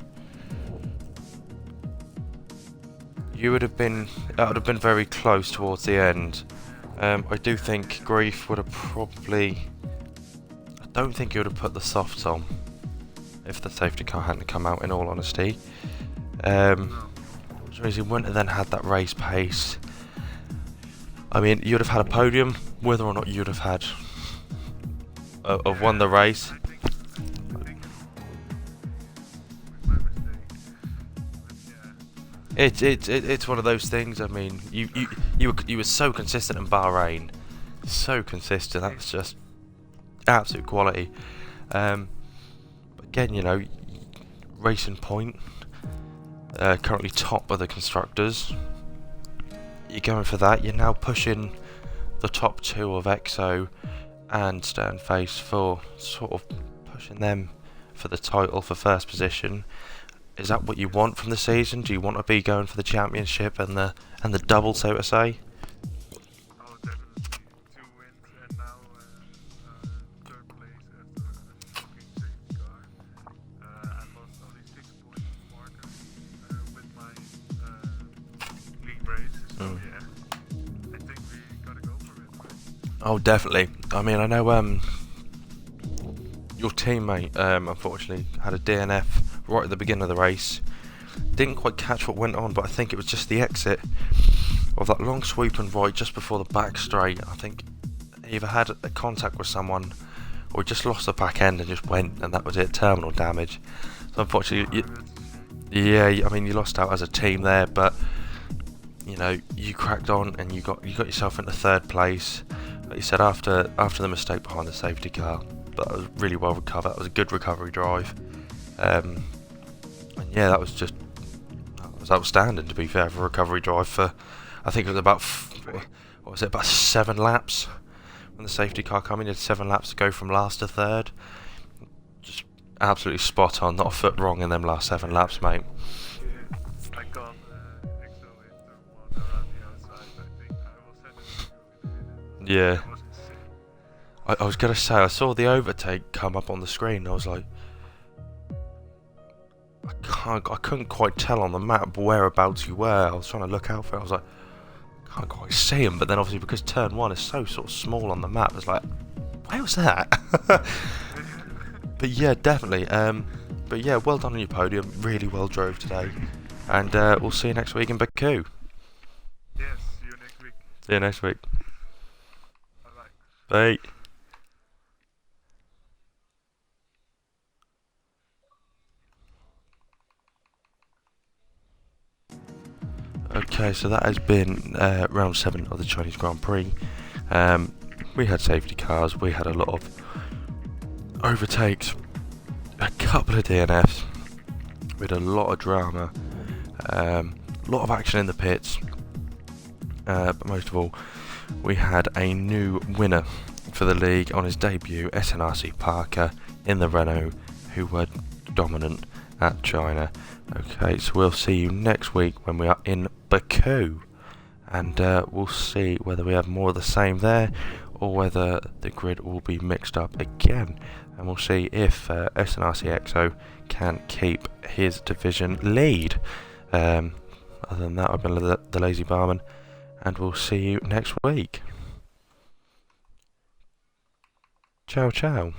that would have been very close towards the end. I do think Grief would have probably. I don't think he would have put the softs on if the safety car hadn't come out. In all honesty, which means he wouldn't have then had that race pace. I mean, you'd have had a podium, whether or not you'd have had won the race. I think with my mistake, but yeah. It's one of those things. I mean, you were so consistent in Bahrain, so consistent. That was just absolute quality. But again, you know, Racing Point, currently top of the constructors. You're going for that. You're now pushing the top 2 of EXO and Sternface for sort of pushing them for the title, for first position. Is that what you want from the season? Do you want to be going for the championship and the double, so to say? Oh, definitely 2 wins and now 3rd place after a shocking safety car. I lost only 6 points to Marcus with my league race, so yeah, I think we gotta go for it, right? Oh, definitely. I mean, I know your teammate unfortunately had a DNF right at the beginning of the race. Didn't quite catch what went on, but I think it was just the exit of that long sweep and right just before the back straight. I think he either had a contact with someone or he just lost the back end and just went, and that was it, terminal damage. So unfortunately, I mean, you lost out as a team there, but you know, you cracked on and you got yourself into 3rd place. Like you said, after the mistake behind the safety car, but that was really well recovered. That was a good recovery drive, and yeah, that was outstanding, to be fair, for a recovery drive. For I think it was about about 7 laps when the safety car came in. You had 7 laps to go from last to 3rd. Just absolutely spot on, not a foot wrong in them last 7 laps, mate. I got EXO in turn 1 around the outside. I think I will send it to you in a minute. Yeah. That was insane. I was gonna say, I saw the overtake come up on the screen. I was like, I couldn't quite tell on the map whereabouts you were. I was trying to look out for it. I was like, can't quite see him. But then obviously because turn 1 is so sort of small on the map, it's like, where was that? But yeah, definitely. But yeah, well done on your podium. Really well drove today. And we'll see you next week in Baku. Yes, see you next week. See you next week. Bye-bye. Bye. Okay, so that has been round 7 of the Chinese Grand Prix. We had safety cars, we had a lot of overtakes, a couple of DNFs, we had a lot of drama, a lot of action in the pits, but most of all, we had a new winner for the league on his debut, SNRC Parker in the Renault, who were dominant at China. Okay, so we'll see you next week when we are in Baku, and we'll see whether we have more of the same there, or whether the grid will be mixed up again, and we'll see if SNRC EXO can keep his division lead. Other than that, I've been the Lazy Barman, and we'll see you next week. Ciao, ciao.